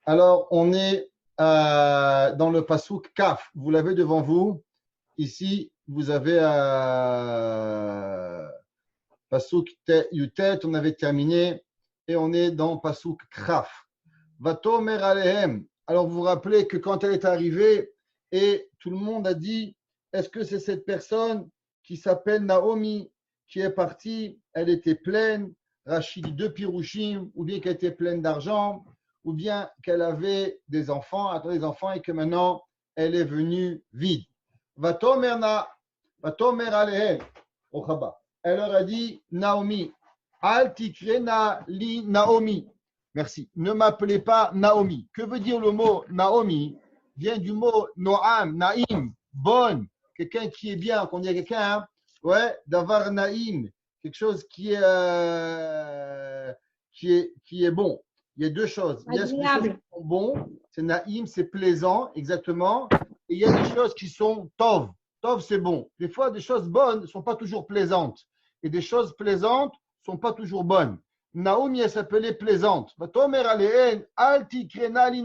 Alors, on est dans le Passouk Kaf. Vous l'avez devant vous. Ici, vous avez Passouk Yutet, on avait terminé. Et on est dans Passouk Kraf. Vatomer Alehem. Alors, vous vous rappelez que quand elle est arrivée, et tout le monde a dit, est-ce que c'est cette personne qui s'appelle Naomi qui est partie? Elle était pleine, Rachid dit deux pirouchim, ou bien qu'elle était pleine d'argent, ou bien qu'elle avait des enfants, et que maintenant elle est venue vide. Vatomer Alehem. Elle leur a dit, Naomi, Al tikrena li Naomi. Merci. Ne m'appelez pas Naomi. Que veut dire le mot Naomi? Vient du mot Noam, Naïm, bonne, quelqu'un qui est bien, qu'on dit à quelqu'un, hein? Ouais, d'avar Naïm, quelque chose qui est bon. Il y a deux choses. Il y a des choses qui sont bons, c'est Naïm, c'est plaisant, exactement. Et il y a des choses qui sont Tov. Tov, c'est bon. Des fois, des choses bonnes ne sont pas toujours plaisantes. Et des choses plaisantes ne sont pas toujours bonnes. Naomi, elle s'appelait plaisante.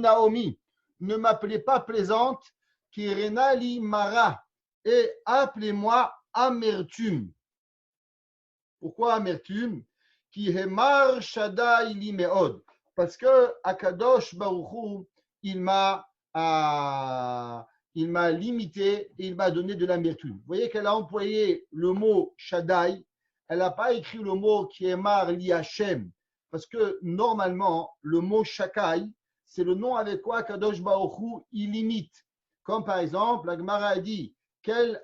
Naomi. Ne m'appelez pas plaisante. Kirenali Mara. Et appelez-moi amertume. Pourquoi amertume? Kihemar Shaddai li meod. Parce que Akadosh Baruchu, il m'a limité et il m'a donné de l'amertume. Vous voyez qu'elle a employé le mot Shaddai. Elle n'a pas écrit le mot qui est mar li Hashem, parce que normalement, le mot Shakai, c'est le nom avec quoi Kadosh Baruch Hu, il limite. Comme par exemple, la Gemara a dit,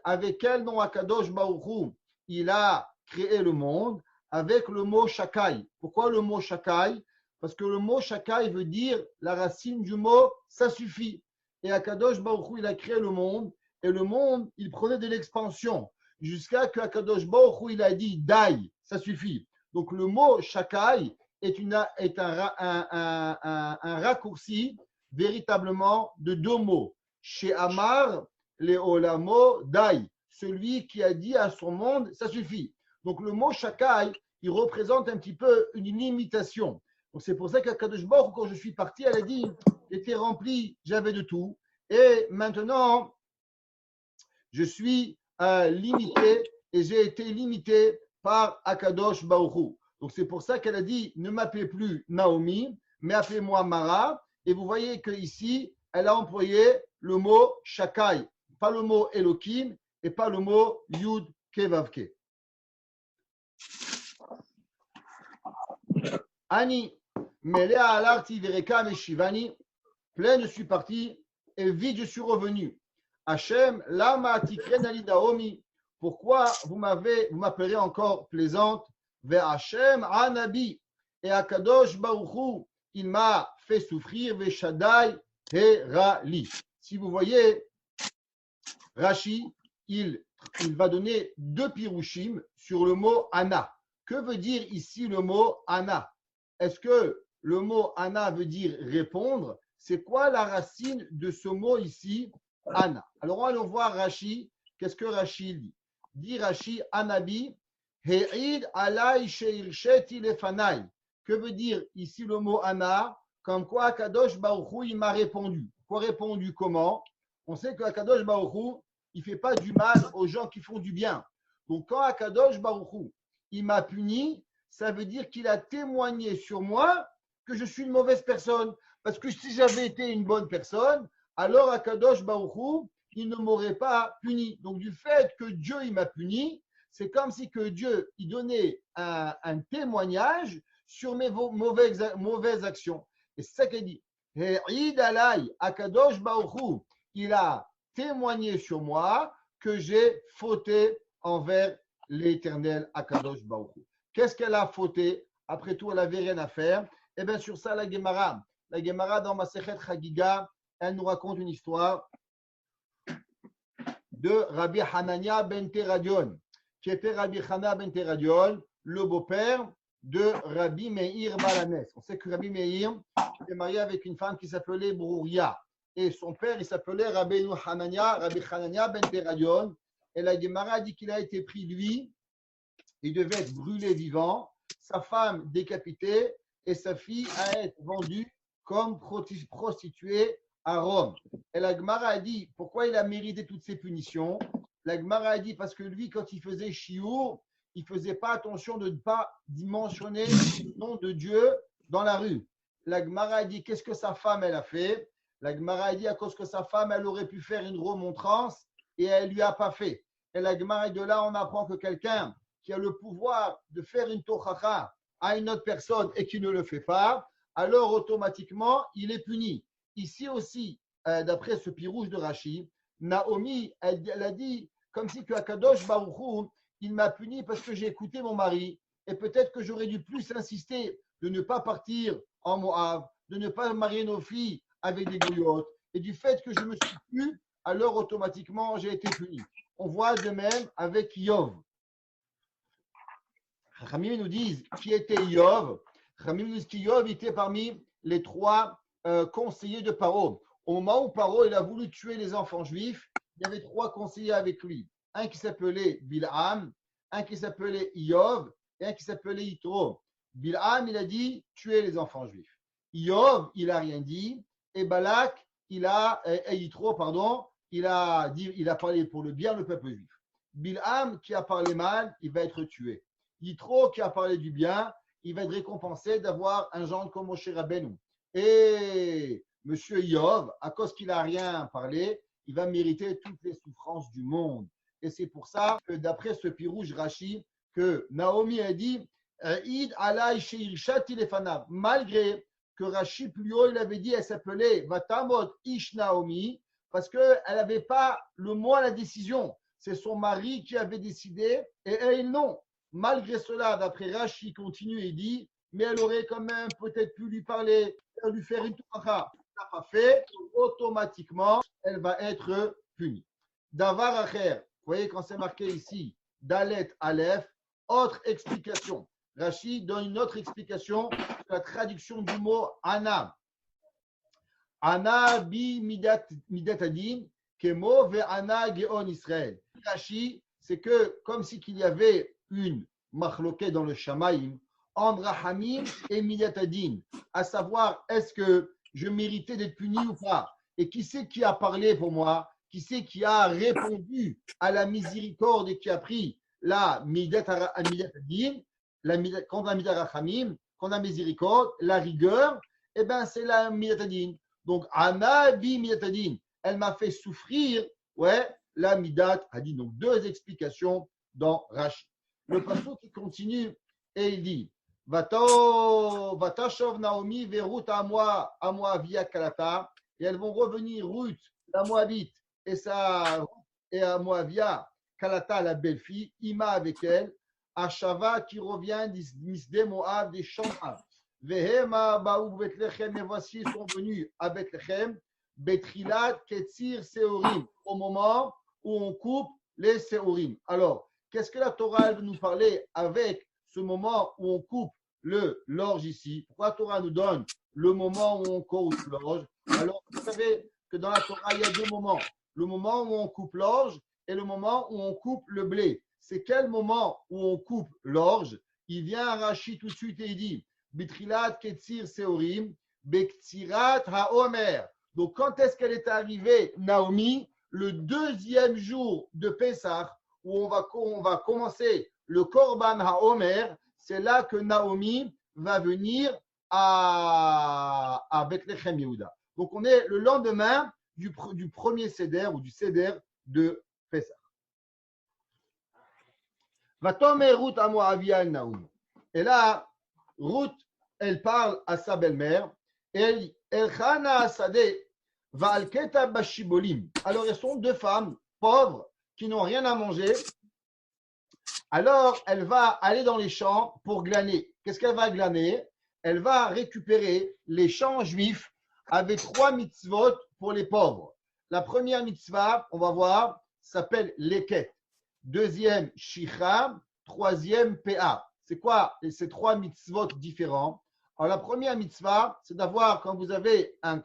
avec quel nom Kadosh Baruch Hu, il a créé le monde, avec le mot Shakai. Pourquoi le mot Shakai? Parce que le mot Shakai veut dire la racine du mot ça suffit. Et Akadosh Baruch Hu, il a créé le monde, et le monde, il prenait de l'expansion jusqu'à que Akadosh Baruch Hu, il a dit Dai, ça suffit. Donc le mot Shakai est un raccourci véritablement de deux mots. Chez Amar, Leolamo Dai, celui qui a dit à son monde, ça suffit. Donc le mot Shakai, il représente un petit peu une limitation. Donc c'est pour ça qu'Akadosh Baruch Hu, quand je suis parti, elle a dit, j'étais rempli, j'avais de tout. Et maintenant, je suis limité et j'ai été limité par Akadosh Baruch Hu. Donc c'est pour ça qu'elle a dit ne m'appelez plus Naomi, mais appelez-moi Mara. Et vous voyez qu'ici, elle a employé le mot Shakai, pas le mot Elohim et pas le mot Yud Kevavke. Ani, Melea alarti vereka meshivani, plein je suis parti et vide je suis revenu. Hachem, lama tikrenali Naomi. Pourquoi vous m'appelez encore plaisante? Vers Hachem, Anabi. Et Akadosh Baruchu, il m'a fait souffrir. Ve Shaddai Herali. Si vous voyez, Rashi, il va donner deux pirouchim sur le mot Anna. Que veut dire ici le mot Anna? Est-ce que le mot Anna veut dire répondre? C'est quoi la racine de ce mot ici, Anna? Alors, allons voir Rashi. Qu'est-ce que Rashi dit? Dit Rashi, Anabi, He'id alay sheirsheti lefanai. Que veut dire ici le mot Anna? Comme quoi Kadosh Baruch Hu, il m'a répondu. Quoi répondu comment? On sait que Kadosh Baruch Hu, il ne fait pas du mal aux gens qui font du bien. Donc, quand Akadosh Baruch Hu, il m'a puni, ça veut dire qu'il a témoigné sur moi que je suis une mauvaise personne. Parce que si j'avais été une bonne personne, alors Akadosh Baruch Hu, il ne m'aurait pas puni. Donc, du fait que Dieu il m'a puni, c'est comme si que Dieu il donnait un témoignage sur mes mauvaises actions. Et c'est ça qu'il dit. He'id alay, Akadosh Baruch Hu, il a témoigné sur moi que j'ai fauté envers l'éternel Akadosh Baruch Hu. Qu'est-ce qu'elle a fauté? Après tout, elle n'avait rien à faire. Et bien sur ça, la Gemara dans Masechet Chagiga, elle nous raconte une histoire de Rabbi Hanania ben Teradion, qui était Rabbi Hana ben Teradion, le beau-père de Rabbi Meir Balanes. On sait que Rabbi Meir était marié avec une femme qui s'appelait Brouria. Et son père, il s'appelait Rabbi Hanania ben Teradion. Et la Gemara dit qu'il a été pris, lui, il devait être brûlé vivant, sa femme décapitée et sa fille à être vendue comme prostituée à Rome. Et la Gemara a dit, pourquoi il a mérité toutes ces punitions? La Gemara a dit, parce que lui, quand il faisait Chiour, il ne faisait pas attention de ne pas mentionner le nom de Dieu dans la rue. La Gemara a dit, qu'est-ce que sa femme, elle a fait? La Gemara a dit, à cause que sa femme, elle aurait pu faire une remontrance et elle ne lui a pas fait. Et la Gemara, de là, on apprend que quelqu'un qui a le pouvoir de faire une tochacha à une autre personne et qui ne le fait pas, alors automatiquement, il est puni. Ici aussi, d'après ce pirouge de Rashi, Naomi, elle a dit, comme si que Akadosh Baruch Hu, il m'a puni parce que j'ai écouté mon mari. Et peut-être que j'aurais dû plus insister de ne pas partir en Moab, de ne pas marier nos filles avec des goyotes. Et du fait que je me suis plu, alors automatiquement, j'ai été puni. On voit de même avec Yov. Ramim nous disent qui était Yov. Ramim nous dit que Yov était parmi les trois conseillers de Paro. Au moment où Paro il a voulu tuer les enfants juifs, il y avait trois conseillers avec lui. Un qui s'appelait Bilham, un qui s'appelait Yov et un qui s'appelait Yitro. Bilham, il a dit tuer les enfants juifs. Yov, il n'a rien dit. Et Balak, Yitro, pardon, il a parlé pour le bien le peuple juif. Bilham, qui a parlé mal, il va être tué. Yitro, qui a parlé du bien, il va être récompensé d'avoir un gendre comme Moshe Rabbeinu. Et Monsieur Yov, à cause qu'il n'a rien parlé, il va mériter toutes les souffrances du monde. Et c'est pour ça que d'après ce pirouge Rashi, que Naomi a dit Id alay sheirshati lefanav. Malgré que Rashi plus haut, il avait dit, elle s'appelait Vatamot Ish Naomi, parce qu'elle n'avait pas le mot à la décision. C'est son mari qui avait décidé et elle non. Malgré cela, d'après Rashi, continue et dit mais elle aurait quand même peut-être pu lui parler, lui faire une touracha. Elle n'a pas fait, automatiquement, elle va être punie. Davar acher, vous voyez quand c'est marqué ici, Dalet Aleph, autre explication. Rashi donne une autre explication sur la traduction du mot Ana. Ana bi midat adin, kemo ve Ana geon Israël. Rashi, c'est que comme si qu'il y avait une machloquet dans le Shamaïm, entre Rahamim et midat adin, à savoir est-ce que je méritais d'être puni ou pas? Et qui c'est qui a parlé pour moi? Qui c'est qui a répondu à la miséricorde et qui a pris la midat adin, quand la midat rachamim, quand la miséricorde, la rigueur, eh bien c'est la midat adin. Donc Ana bi midat adin, elle m'a fait souffrir, ouais, la midat adin. Donc deux explications dans Rashi. Le pasuk qui continue et il dit Vatashov Naomi verut Amoavia Kalata, et elles vont revenir Ruth, la Moabite, et à Moavia Kalata, la belle-fille, Ima avec elle, Ashava qui revient d'Isde Moab des champs. Vehema Baou Bethlechem, et voici sont venus à Bethlechem, Betrilat Ketzir Seorim, au moment où on coupe les Seorim. Alors, qu'est-ce que la Torah veut nous parler avec ce moment où on coupe l'orge ici? Pourquoi la Torah nous donne le moment où on coupe l'orge? Alors, vous savez que dans la Torah, il y a deux moments. Le moment où on coupe l'orge et le moment où on coupe le blé. C'est quel moment où on coupe l'orge? Il vient à Rashi tout de suite et il dit Bitrilat Ketzir Seorim, Bektirat HaOmer. Donc, quand est-ce qu'elle est arrivée, Naomi? Le deuxième jour de Pessah, où on va commencer le Korban HaOmer, c'est là que Naomi va venir à Bethlehem Yehuda. Donc, on est le lendemain du premier Seder ou du Seder de Pessah. Vatomer Ruth à Moavia el Naomi. Et là, Ruth, elle parle à sa belle-mère. Elle Chana Asadeh va al Keta Bashibolim. Alors, elles sont deux femmes pauvres qui n'ont rien à manger. Alors, elle va aller dans les champs pour glaner. Qu'est-ce qu'elle va glaner? Elle va récupérer les champs juifs avec 3 mitzvot pour les pauvres. La première mitzvah, on va voir, s'appelle leket. Deuxième, shicha. Troisième, pa. C'est quoi ces 3 mitzvot différents? Alors, la première mitzvah, c'est d'avoir, quand vous avez un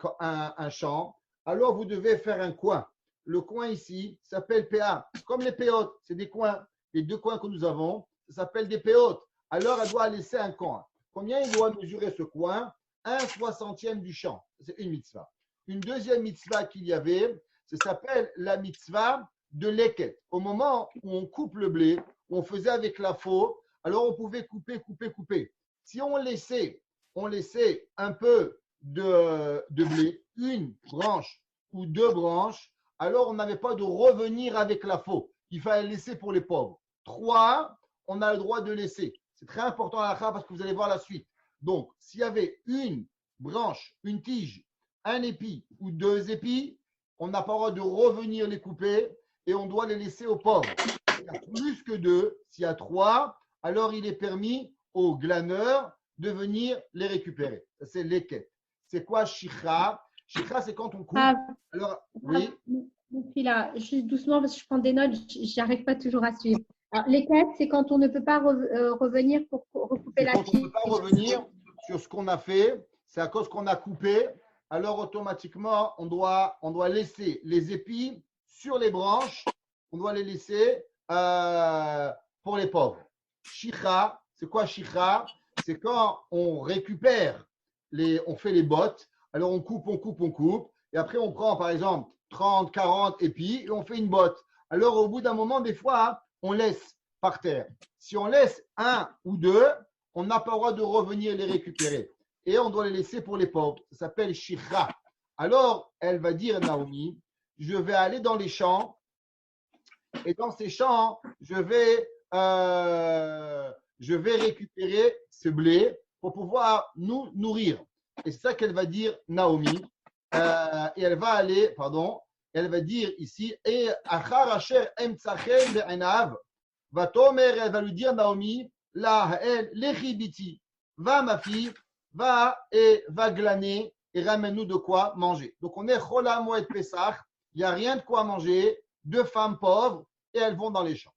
champ, alors vous devez faire un coin. Le coin ici s'appelle pa. Comme les péotes, c'est des coins. Les 2 coins que nous avons, ça s'appelle des péotes. Alors, elle doit laisser un coin. Combien il doit mesurer ce coin? un soixantième du champ. C'est une mitzvah. Une deuxième mitzvah qu'il y avait, ça s'appelle la mitzvah de l'équette. Au moment où on coupe le blé, où on faisait avec la faux, alors on pouvait couper. Si on laissait un peu de blé, une branche ou deux branches, alors on n'avait pas de revenir avec la faux. Il fallait laisser pour les pauvres. 3, on a le droit de laisser. C'est très important à la fin parce que vous allez voir la suite. Donc, s'il y avait une branche, une tige, un épi ou deux épis, on n'a pas le droit de revenir les couper et on doit les laisser aux pauvres. S'il y a plus que 2, s'il y a 3, alors il est permis aux glaneurs de venir les récupérer. Ça, c'est l'équette. C'est quoi shikha? Shikha, c'est quand on coupe. Alors, oui. Puis là, juste doucement parce que je prends des notes, j'arrive pas toujours à suivre. Alors, l'équette, c'est quand on ne peut pas revenir pour recouper la tige. Quand on ne peut pas revenir sur ce qu'on a fait, c'est à cause qu'on a coupé. Alors automatiquement, on doit laisser les épis sur les branches. On doit les laisser pour les pauvres. Shikha, c'est quoi shikha? C'est quand on récupère, on fait les bottes. Alors on coupe. Et après, on prend par exemple 30, 40 épis et on fait une botte. Alors au bout d'un moment, des fois, on laisse par terre. Si on laisse un ou deux, on n'a pas le droit de revenir les récupérer. Et on doit les laisser pour les pauvres. Ça s'appelle shikha. Alors, elle va dire, Naomi, je vais aller dans les champs. Et dans ces champs, je vais récupérer ce blé pour pouvoir nous nourrir. Et c'est ça qu'elle va dire, Naomi. Et elle va aller, elle va dire ici, et achar asher emtzachem be'enav, elle va lui dire, Naomi, la elle, lechibiti, va ma fille, va glaner et ramène-nous de quoi manger. Donc on est chola moed pesach, il n'y a rien de quoi manger, 2 femmes pauvres et elles vont dans les champs.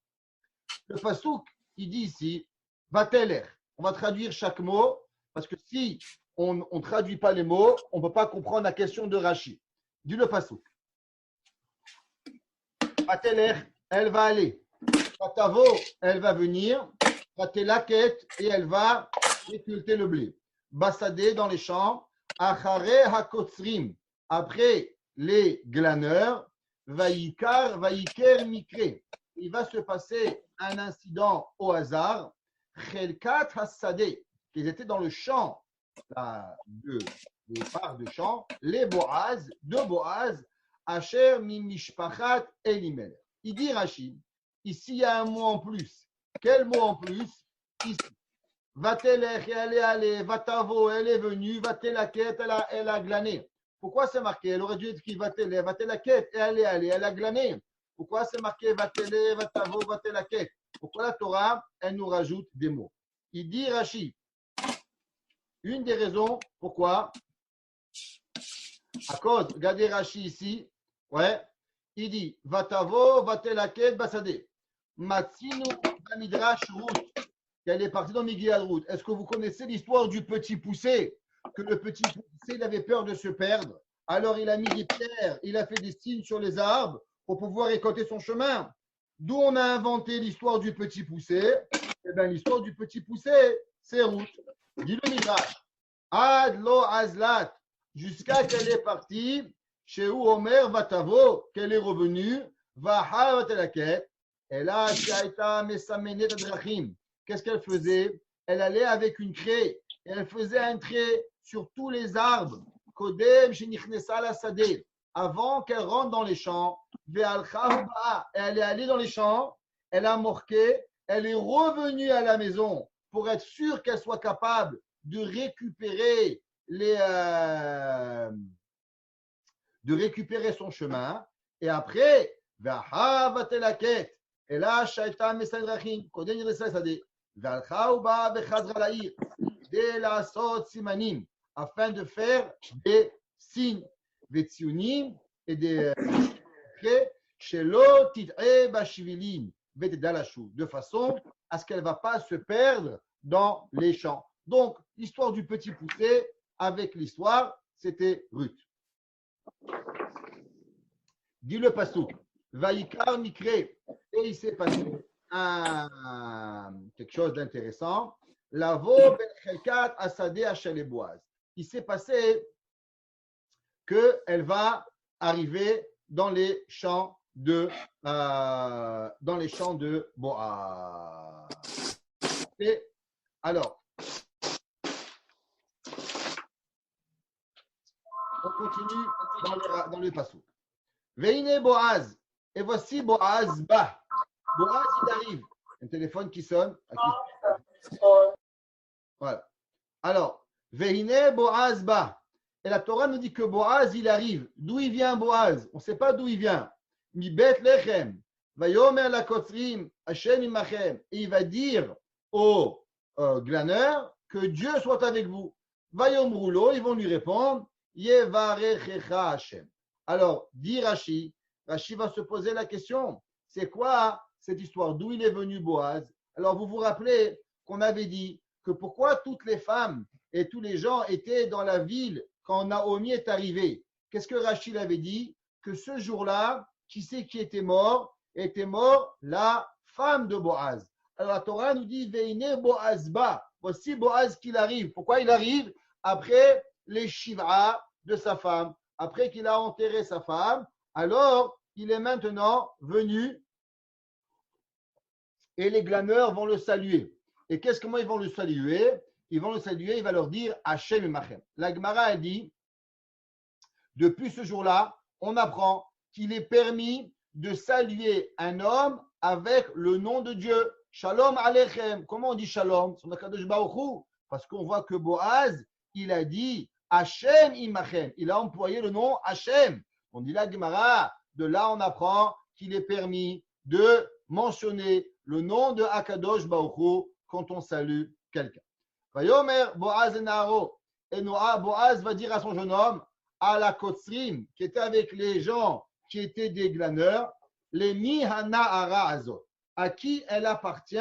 Le pasouk, il dit ici, vateler. On va traduire chaque mot parce que si on ne traduit pas les mots, on ne peut pas comprendre la question de Rashi. Dis le pasouk. Vateler, elle va aller. Vatavo, elle va venir. Vatelaket, et elle va récolter le blé. Bassadé dans les champs. Achare hakotsrim, après les glaneurs. Vaïkar, vaïker mikre. Il va se passer un incident au hasard. Chelkat hassadeh, qu'ils étaient dans le champ des parts de champ, les Boaz, deux Boaz, Asher mimishpachat Elimelech. Il dit Rachid, ici il y a un mot en plus. Quel mot en plus? Ici. Vatelech, elle est allée, Vatavo, elle est venue, Vatelaket, elle a glané. Pourquoi c'est marqué? Elle aurait dû être qui Vatelech, Vatelaket, elle est allée, elle a glané. Pourquoi c'est marqué Vatele, Vatavo, Vatelaket? Pourquoi la Torah, elle nous rajoute des mots? Il dit Rachid, une des raisons pourquoi, à cause, regardez Rachid ici, ouais, il dit Vatavo, Vatelaket, Bassadeh. Matsinu, Midrash Rout, qu'elle est partie dans Migilad Rout. Est-ce que vous connaissez l'histoire du petit poussé? Que le petit poussé, il avait peur de se perdre. Alors il a mis des pierres, il a fait des signes sur les arbres pour pouvoir récolter son chemin. D'où on a inventé l'histoire du petit poussé? Eh bien, l'histoire du petit poussé, c'est Rout. Dis le Midrash. Ad lo azlat, jusqu'à qu'elle est partie, chez où Omer Vatavo, qu'elle est revenue, Vaha Vatelaket, et là, Shaita Mesamenet Adrachim. Qu'est-ce qu'elle faisait? Elle allait avec une craie, et elle faisait un trait sur tous les arbres. Kodem Shenichnesa la Sadeh, avant qu'elle rentre dans les champs, Ve'alcha, et elle est allée dans les champs, elle a morqué, elle est revenue à la maison pour être sûre qu'elle soit capable de récupérer son chemin. Et après, et là, Shaita Mesadrachim, Kodem Shenichnesa la Sadeh, Ve'alcha uba vechazra la'ir, de la sot simanim, afin de faire des signes, des tziunim et des traits, shelo tid'e bashivilim, ve'tedalashu, de façon à ce qu'elle ne va pas se perdre dans les champs. Donc, l'histoire du petit poussé avec l'histoire, c'était Ruth. Dis le pasouk. Vaïkar mikre. Et il s'est passé quelque chose d'intéressant. Lavo ben chelkat asadeh achel et Boaz. il s'est passé qu'elle va arriver dans les champs de Boaz. Et alors, on continue dans le passage. Veine Boaz. Et voici Boaz bas. Boaz, il arrive. Un téléphone qui sonne. Voilà. Alors, Veine Boaz bas. Et la Torah nous dit que Boaz, il arrive. D'où il vient Boaz? On ne sait pas d'où il vient. Mi Bethlehem. Vayomer la Kotzrim, Hashem imachem. Et il va dire aux glaneurs que Dieu soit avec vous. Vayomrulo, ils vont lui répondre Yevarechecha Hashem. Alors, dit Rashi, Rashi va se poser la question, c'est quoi cette histoire? D'où il est venu Boaz? Alors, vous vous rappelez qu'on avait dit que pourquoi toutes les femmes et tous les gens étaient dans la ville quand Naomi est arrivée? Qu'est-ce que Rashi avait dit? Que ce jour-là, qui c'est qui était mort? Était mort la femme de Boaz. Alors, la Torah nous dit Veine Boaz ba. Voici Boaz qu'il arrive. Pourquoi il arrive? Après les Shiv'a de sa femme, après qu'il a enterré sa femme, alors il est maintenant venu et les glaneurs vont le saluer. Et comment ils vont le saluer? Ils vont le saluer, il va leur dire Hashem Emachem. La Gemara a dit, depuis ce jour-là, on apprend qu'il est permis de saluer un homme avec le nom de Dieu. Shalom Aleichem. Comment on dit Shalom? Parce qu'on voit que Boaz, il a dit Hashem Imachem. Il a employé le nom Hashem. On dit la Gemara, de là on apprend qu'il est permis de mentionner le nom de Akadosh Baruch Hu quand on salue quelqu'un. Vayomer Boaz et Naharo. Et Boaz va dire à son jeune homme, à la Kotzrim, qui était avec les gens qui étaient des glaneurs, les Mihana Azot. À qui elle appartient,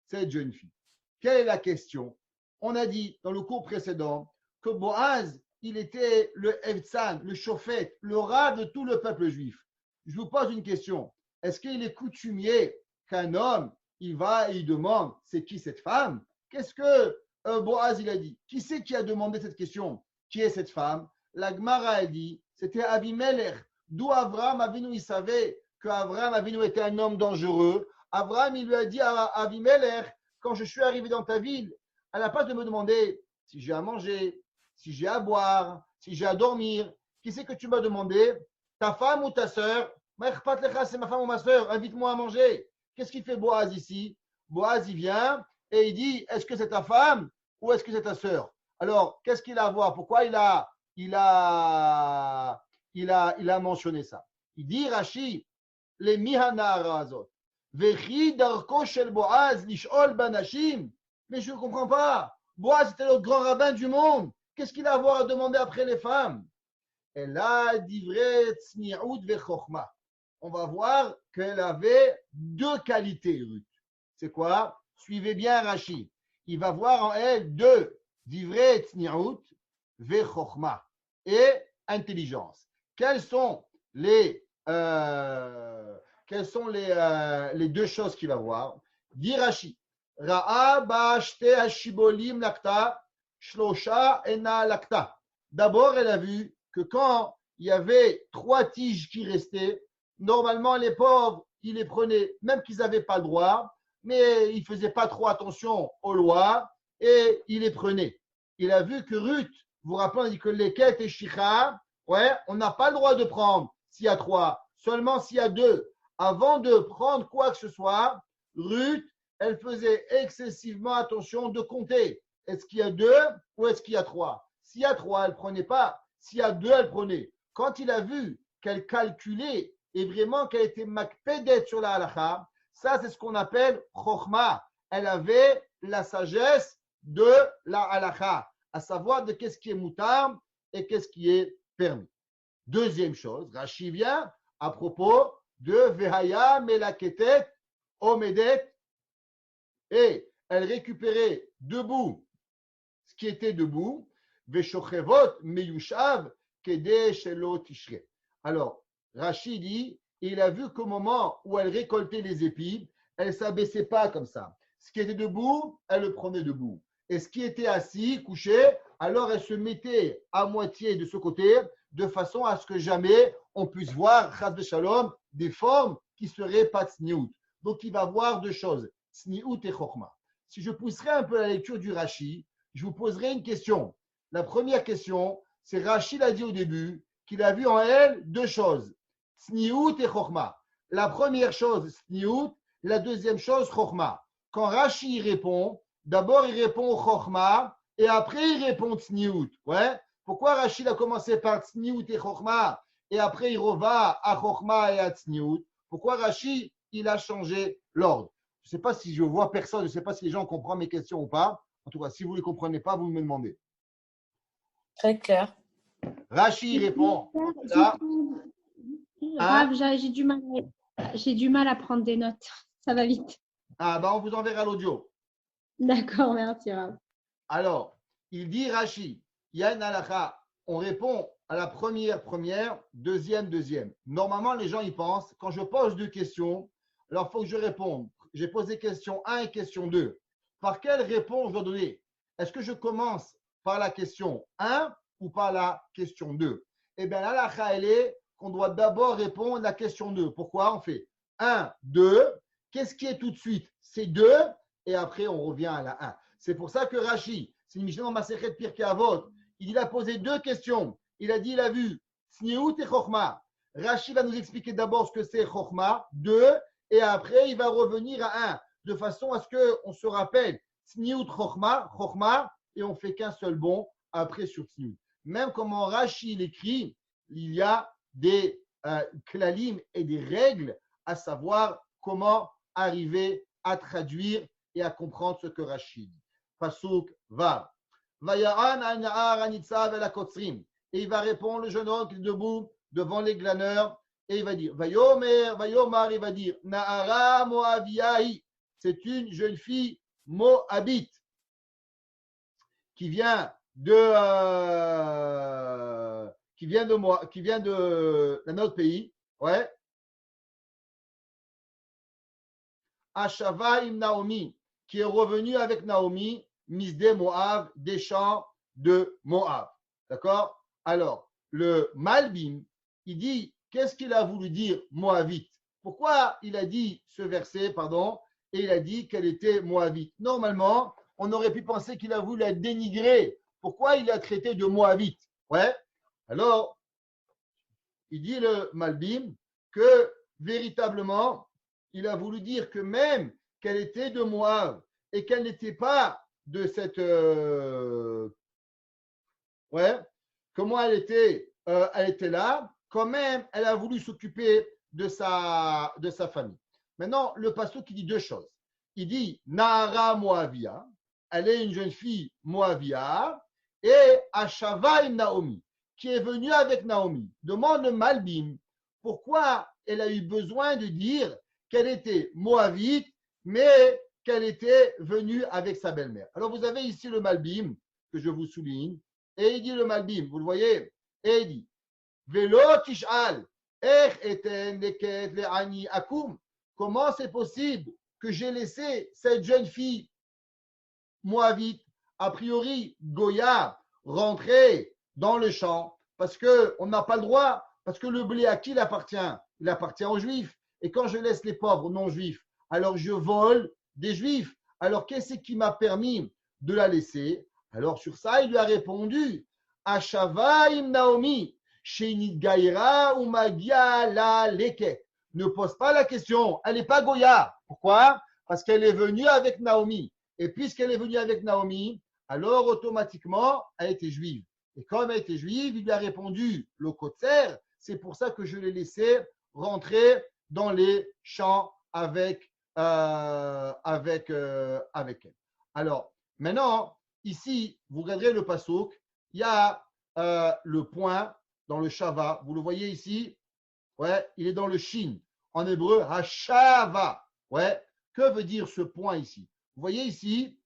cette jeune fille? Quelle est la question? On a dit dans le cours précédent que Boaz, il était le Evtsan, le Shofet, le rat de tout le peuple juif. Je vous pose une question. Est-ce qu'il est coutumier qu'un homme, il va et il demande, c'est qui cette femme? Qu'est-ce que Boaz, il a dit? Qui c'est qui a demandé cette question? Qui est cette femme? La Gemara a dit, c'était Avimelech. D'où Abraham Avinu, il savait qu'Abraham Avinu était un homme dangereux. Abraham, il lui a dit à Avimelech, quand je suis arrivé dans ta ville, à la place de me demander si j'ai à manger, si j'ai à boire, si j'ai à dormir, qui c'est que tu m'as demandé? Ta femme ou ta sœur? C'est ma femme ou ma sœur, invite-moi à manger. Qu'est-ce qu'il fait Boaz ici? Boaz, il vient et il dit, est-ce que c'est ta femme ou est-ce que c'est ta sœur? Alors, qu'est-ce qu'il a à voir? Pourquoi il a mentionné ça? Il dit, Rashi, les Mihana Arazot. Vechi darko shel Boaz lishol banashim. Mais je ne comprends pas. Boaz était le grand rabbin du monde. Qu'est-ce qu'il a à voir à demander après les femmes? Et là, divrei tzni'ut vechochma. On va voir qu'elle avait deux qualités, Ruth. C'est quoi? Suivez bien Rashi. Il va voir en elle deux. Divrei tzni'ut vechochma. Et intelligence. Quelles sont les deux choses qu'il va voir? Dit Rashi. Ra'a ba'ashte hashibolim lakta, shlosha ena lakta. D'abord, elle a vu que quand il y avait 3 tiges qui restaient, normalement, les pauvres, ils les prenaient, même qu'ils n'avaient pas le droit, mais ils ne faisaient pas trop attention aux lois et ils les prenaient. Il a vu que Ruth, vous vous rappelez, on dit que les quêtes et shicha, ouais, on n'a pas le droit de prendre s'il y a 3, seulement s'il y a 2. Avant de prendre quoi que ce soit, Ruth, elle faisait excessivement attention de compter. Est-ce qu'il y a 2 ou est-ce qu'il y a 3? S'il y a 3, elle ne prenait pas. S'il y a 2, elle prenait. Quand il a vu qu'elle calculait et vraiment qu'elle était makpedet sur la halakha, ça c'est ce qu'on appelle chokhma. Elle avait la sagesse de la halakha, à savoir de qu'est-ce qui est moutar et qu'est-ce qui est permis. Deuxième chose, Rashi vient à propos de Vehaya Melaketet Omedet, et elle récupérait debout ce qui était debout, Veshochevot Meyushav Kede Shelo Tishre. Alors, Rashi dit, il a vu qu'au moment où elle récoltait les épis, elle ne s'abaissait pas comme ça. Ce qui était debout, elle le prenait debout. Et ce qui était assis, couché, alors elle se mettait à moitié de ce côté, de façon à ce que jamais on puisse voir, chas v'shalom, des formes qui seraient pas tsniout. Donc il va voir deux choses, tsniout et chokma. Si je pousserais un peu la lecture du Rashi, je vous poserai une question. La première question, c'est Rashi l'a dit au début, qu'il a vu en elle deux choses, tsniout et chokma. La première chose, tsniout, la deuxième chose, chokma. Quand Rashi répond, d'abord il répond au chokma, et après il répond tsniout. Ouais? Pourquoi Rachid a commencé par tsniout et chokma et après il reva à chokma et à tsniout? Pourquoi Rachid il a changé l'ordre? Je ne sais pas si je vois personne, je ne sais pas si les gens comprennent mes questions ou pas. En tout cas, si vous ne les comprenez pas, vous me demandez. Très clair. Rachid répond là. Rav, j'ai du mal à prendre des notes. Ça va vite. Ah ben on vous enverra l'audio. D'accord, merci Rav. Alors, il dit Rachid, il y a une halakha. On répond à la première, deuxième. Normalement, les gens y pensent, quand je pose deux questions, alors il faut que je réponde. J'ai posé question 1 et question 2. Par quelle réponse je dois donner? Est-ce que je commence par la question 1 ou par la question 2? Eh bien, l'halakha, elle est qu'on doit d'abord répondre à la question 2. Pourquoi? On fait 1, 2. Qu'est-ce qui est tout de suite? C'est 2 et après, on revient à la 1. C'est pour ça que Rashi, c'est une Mishnah dans Masechet Pirkei Avot, il a posé deux questions. Il a dit, il a vu Tsniout et Chokhma. Rashi va nous expliquer d'abord ce que c'est Chokhma, 2, et après il va revenir à 1, de façon à ce qu'on se rappelle Tsniout Chokhma, et on fait qu'un seul bond après sur Tsniout. Même comment Rashi l'écrit, il y a des klalim et des règles à savoir comment arriver à traduire et à comprendre ce que Rashi dit. Pasuk Vav. Vaya'an an-na'ar anitzav el hakotzrim. Et il va répondre, le jeune homme qui est debout devant les glaneurs, et il va dire, Vayomar, il va dire, Na'ara Moaviyahi. C'est une jeune fille moabite qui vient de notre pays. Ouais. Ashava im Naomi, qui est revenu avec Naomi, Misde Moab, des champs de Moab. D'accord? Alors, le Malbim, il dit, qu'est-ce qu'il a voulu dire Moabite? Pourquoi il a dit ce verset, et il a dit qu'elle était Moabite? Normalement, on aurait pu penser qu'il a voulu la dénigrer. Pourquoi il a traité de Moabite? Ouais. Alors, il dit le Malbim que véritablement, il a voulu dire que même qu'elle était de Moab et qu'elle n'était pas de cette comment elle était là, quand même, elle a voulu s'occuper de sa famille. Maintenant, le pasteur qui dit deux choses. Il dit Nahara Moavia, elle est une jeune fille Moavia, et Ashava im Naomi, qui est venue avec Naomi. Demande Malbim pourquoi elle a eu besoin de dire qu'elle était Moabite, mais qu'elle était venue avec sa belle-mère. Alors, vous avez ici le Malbim, que je vous souligne, et il dit le Malbim, vous le voyez, et il dit Velo tish'al, eten leket le'ani akum. Comment c'est possible que j'ai laissé cette jeune fille Moabite, a priori Goya, rentrer dans le champ, parce qu'on n'a pas le droit, parce que le blé à qui il appartient? Il appartient aux Juifs. Et quand je laisse les pauvres non-juifs, alors je vole des Juifs. Alors qu'est-ce qui m'a permis de la laisser? Alors sur ça, il lui a répondu Ashava im Naomi, Shenit Gaïra ou Magia la Leket. Ne pose pas la question, elle n'est pas Goya. Pourquoi? Parce qu'elle est venue avec Naomi. Et puisqu'elle est venue avec Naomi, alors automatiquement, elle était juive. Et comme elle était juive, il lui a répondu le Kotzer, c'est pour ça que je l'ai laissé rentrer dans les champs avec elle. Alors, maintenant, ici, vous regarderez le pasuk, il y a le point dans le shava. Vous le voyez ici? Ouais, il est dans le shin. En hébreu, hashava. Ouais, que veut dire ce point ici? Vous voyez ici,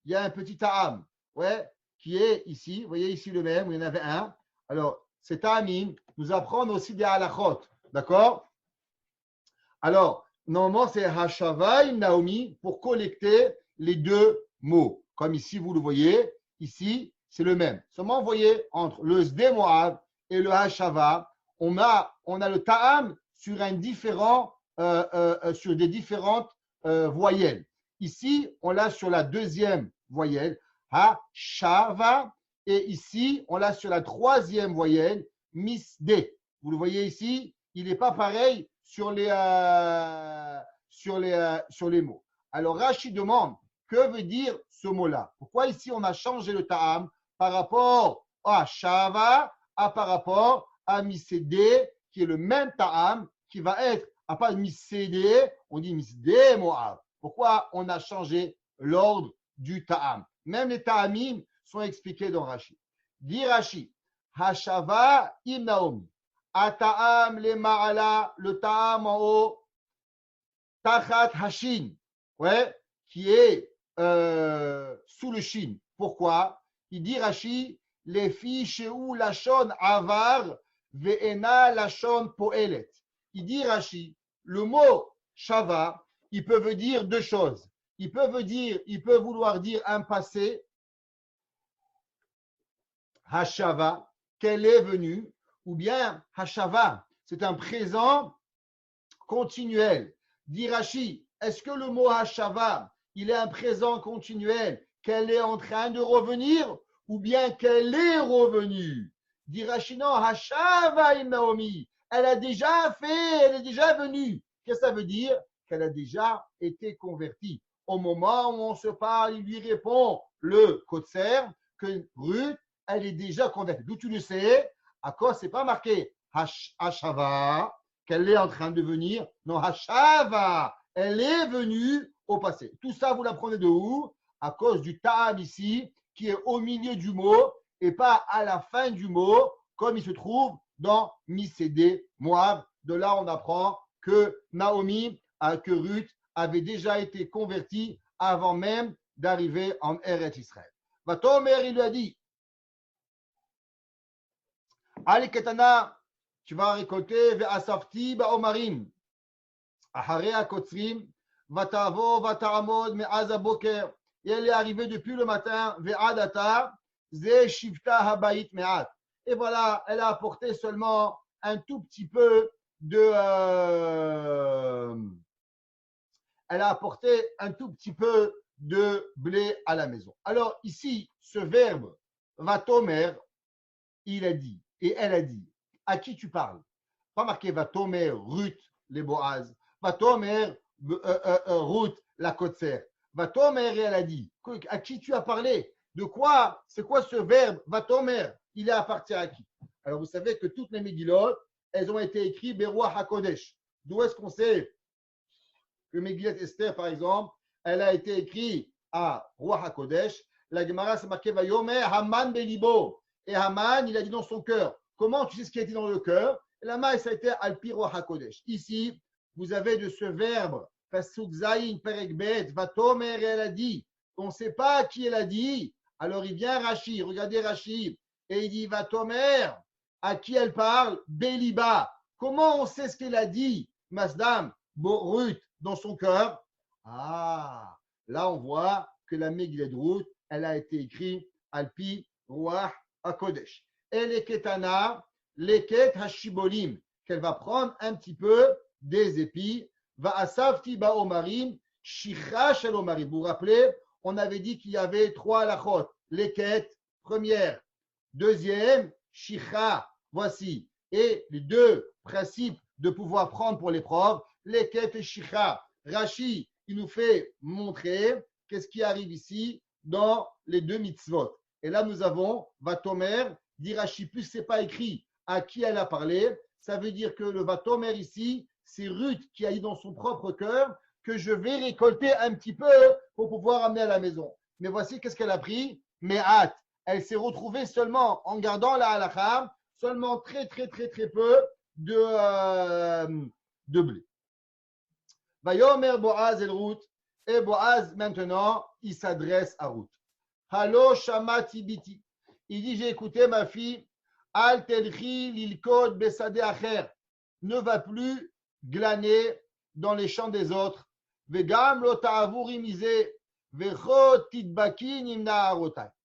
il y a un petit ta'am. Ouais, qui est ici. Vous voyez ici le même, il y en avait un. Alors, cet ta'amim nous apprend aussi des halachot. D'accord? Alors, normalement, c'est Hashava im Naomi pour collecter les deux mots. Comme ici, vous le voyez. Ici, c'est le même. Seulement, vous voyez, entre le Sde Moab et le Hashava, on a le Ta'am sur sur des différentes voyelles. Ici, on l'a sur la deuxième voyelle, Hashava, et ici, on l'a sur la troisième voyelle, Misde. Vous le voyez ici, il n'est pas pareil sur les mots. Alors, Rashi demande, que veut dire ce mot-là? Pourquoi ici, on a changé le Ta'am par rapport à Shava, par rapport à Misede, qui est le même Ta'am, qui va être, à part Misede, on dit Misde Moab. Pourquoi on a changé l'ordre du Ta'am? Même les Ta'amim sont expliqués dans Rashi. Dit Rashi, Hashava im Naomi. Ata'am le ma'ala, le ta'am en haut, tachat hashin, ouais, qui est sous le shin. Pourquoi? Il dit Rashi, les filles chez où lachon avar ve'ena lachon poelet. Il dit Rashi, le mot shava, il peut dire deux choses. Il peut vouloir dire un passé, hashava, qu'elle est venue, ou bien hashava, c'est un présent continuel. Dit Rashi, est-ce que le mot hashava, il est un présent continuel, qu'elle est en train de revenir, ou bien qu'elle est revenue? Dit Rashi, non, hashava im Naomi, elle est déjà venue. Qu'est-ce que ça veut dire? Qu'elle a déjà été convertie. Au moment où on se parle, il lui répond, le Kotser, que Ruth, elle est déjà convertie. D'où tu le sais? À quoi c'est pas marqué Hashava, qu'elle est en train de venir. Non, Hashava, elle est venue au passé. Tout ça, vous l'apprenez de où? À cause du Ta'am ici, qui est au milieu du mot et pas à la fin du mot, comme il se trouve dans Misede Moab. De là, on apprend que Naomi, que Ruth avait déjà été convertie avant même d'arriver en Eretz Israël. Vatomer, il lui a dit, Ali Ketana, tu vas récolter Ve'asafti ba'omarim. Ahare akotzrim, vatavo vata'amod me'az haboker. Et elle est arrivée depuis le matin, Ve'adata, ze shivta habayit me'at. Et voilà, elle a apporté seulement un tout petit peu de. Elle a apporté un tout petit peu de blé à la maison. Alors ici, ce verbe vatomer, il a dit. Et elle a dit, à qui tu parles? Pas marqué Vatomer, Ruth, les Boaz. Vatomer, Ruth, la Kotser. Vatomer, et elle a dit, à qui tu as parlé? De quoi? C'est quoi ce verbe? Vatomer, il est appartient à qui? Alors vous savez que toutes les Megillot, elles ont été écrites Beroua HaKodesh. D'où est-ce qu'on sait que Megillat Esther, par exemple, elle a été écrite à Roi HaKodesh? La Gemara, c'est marqué Vayomer Haman Belibo. Et Haman, il a dit dans son cœur. Comment tu sais ce qui a été dans le cœur? La main, ça a été Al-Piro HaKodesh. Ici, vous avez de ce verbe, Pasuk Zayin Perekbet, Vatomer, et elle a dit. On ne sait pas à qui elle a dit. Alors il vient Rashi, regardez Rashi, et il dit Vatomer, à qui elle parle? Beliba. Comment on sait ce qu'elle a dit, Masdam, Ruth, dans son cœur? Ah, là on voit que la Megillah de Ruth, elle a été écrite Al-Pi Ruach HaKodesh. Et les Ketana, les Ket Hashibolim, qu'elle va prendre un petit peu des épis. Va asafti ba omarim, shicha shel omarim. Vous vous rappelez, on avait dit qu'il y avait trois halachot. Les Ket, première. Deuxième, shicha, voici. Et les deux principes de pouvoir prendre pour l'épreuve, les Ket et shicha. Rashi, il nous fait montrer qu'est-ce qui arrive ici dans les deux mitzvot. Et là, nous avons Vatomer, dit Rashi, plus ce n'est pas écrit à qui elle a parlé, ça veut dire que le Vatomer ici, c'est Ruth qui a dit dans son propre cœur que je vais récolter un petit peu pour pouvoir amener à la maison. Mais voici qu'est-ce qu'elle a pris. Mais hâte, elle s'est retrouvée seulement en gardant la halakha, seulement très peu de blé. Vayomer Boaz el Ruth, et Boaz maintenant, il s'adresse à Ruth. Halo shamati biti. Il dit, j'ai écouté ma fille, al telchi lilkod besade acher. Ne va plus glaner dans les champs des autres. Vegam lo ta'avuri misé.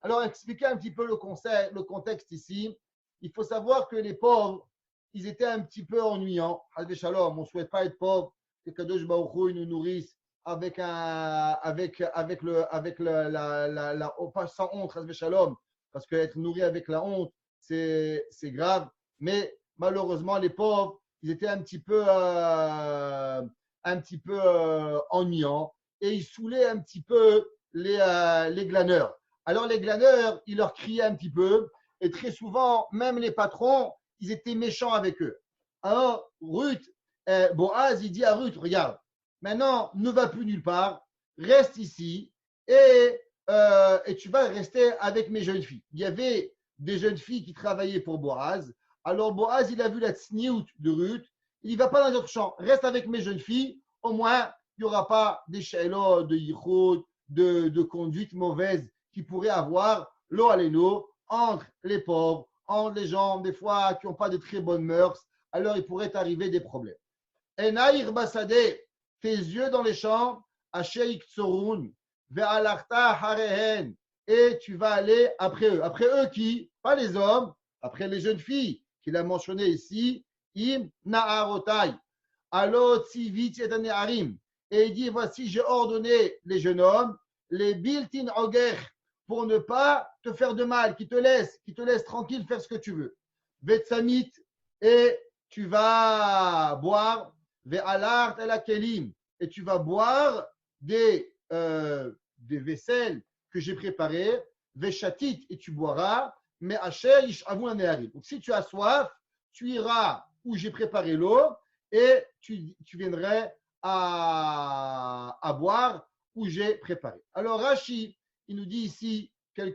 Alors, expliquez un petit peu le contexte ici. Il faut savoir que les pauvres, ils étaient un petit peu ennuyants. Shalom, on ne souhaite pas être pauvre, que Kadosh Baruch Hu nous nourrisse avec la pas sans honte, Shalom, parce qu'être nourri avec la honte, c'est grave. Mais malheureusement, les pauvres, ils étaient un petit peu ennuyants et ils saoulaient un petit peu les glaneurs. Alors les glaneurs, ils leur criaient un petit peu et très souvent, même les patrons, ils étaient méchants avec eux. Alors Ruth, Boaz, il dit à Ruth, regarde, maintenant, ne va plus nulle part, reste ici et tu vas rester avec mes jeunes filles. Il y avait des jeunes filles qui travaillaient pour Boaz. Alors Boaz, il a vu la tsniout de Ruth. Il ne va pas dans notre champ. Reste avec mes jeunes filles. Au moins, il n'y aura pas des shailot, de yichud, de conduite mauvaise qui pourrait avoir l'eau à l'eau entre les pauvres, entre les gens, des fois, qui n'ont pas de très bonnes mœurs. Alors, il pourrait arriver des problèmes. Enaïr Basadeh, tes yeux dans les champs, Asheik Tsorun, Ve'alarta Harehen, et tu vas aller après eux. Après eux qui? Pas les hommes, après les jeunes filles qu'il a mentionné ici, Im Naarotai, Alo Tzivit et Harim. Et il dit, voici, j'ai ordonné les jeunes hommes, les Biltin Oger, pour ne pas te faire de mal, qui te laisse tranquille faire ce que tu veux. Vetsamit, et tu vas boire, Ve'alart el Kelim, et tu vas boire des vaisselles que j'ai préparées, Ve'chatit, et tu boiras, mais Asher Yishavu Neharim. Donc si tu as soif, tu iras où j'ai préparé l'eau et tu viendrais à boire où j'ai préparé. Alors Rashi, il nous dit ici nous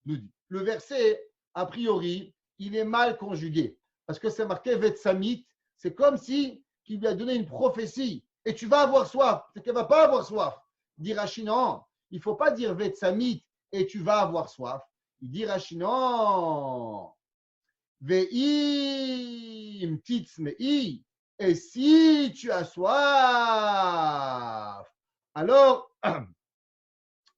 dit. Le verset, a priori, il est mal conjugué parce que c'est marqué Vetsamit. C'est comme si il lui a donné une prophétie et tu vas avoir soif. C'est qu'elle ne va pas avoir soif. Dit Rashi, non, il ne faut pas dire Vetsamit et tu vas avoir soif. Il dit Rashi, non. Ve'im titzmei, et si tu as soif, alors,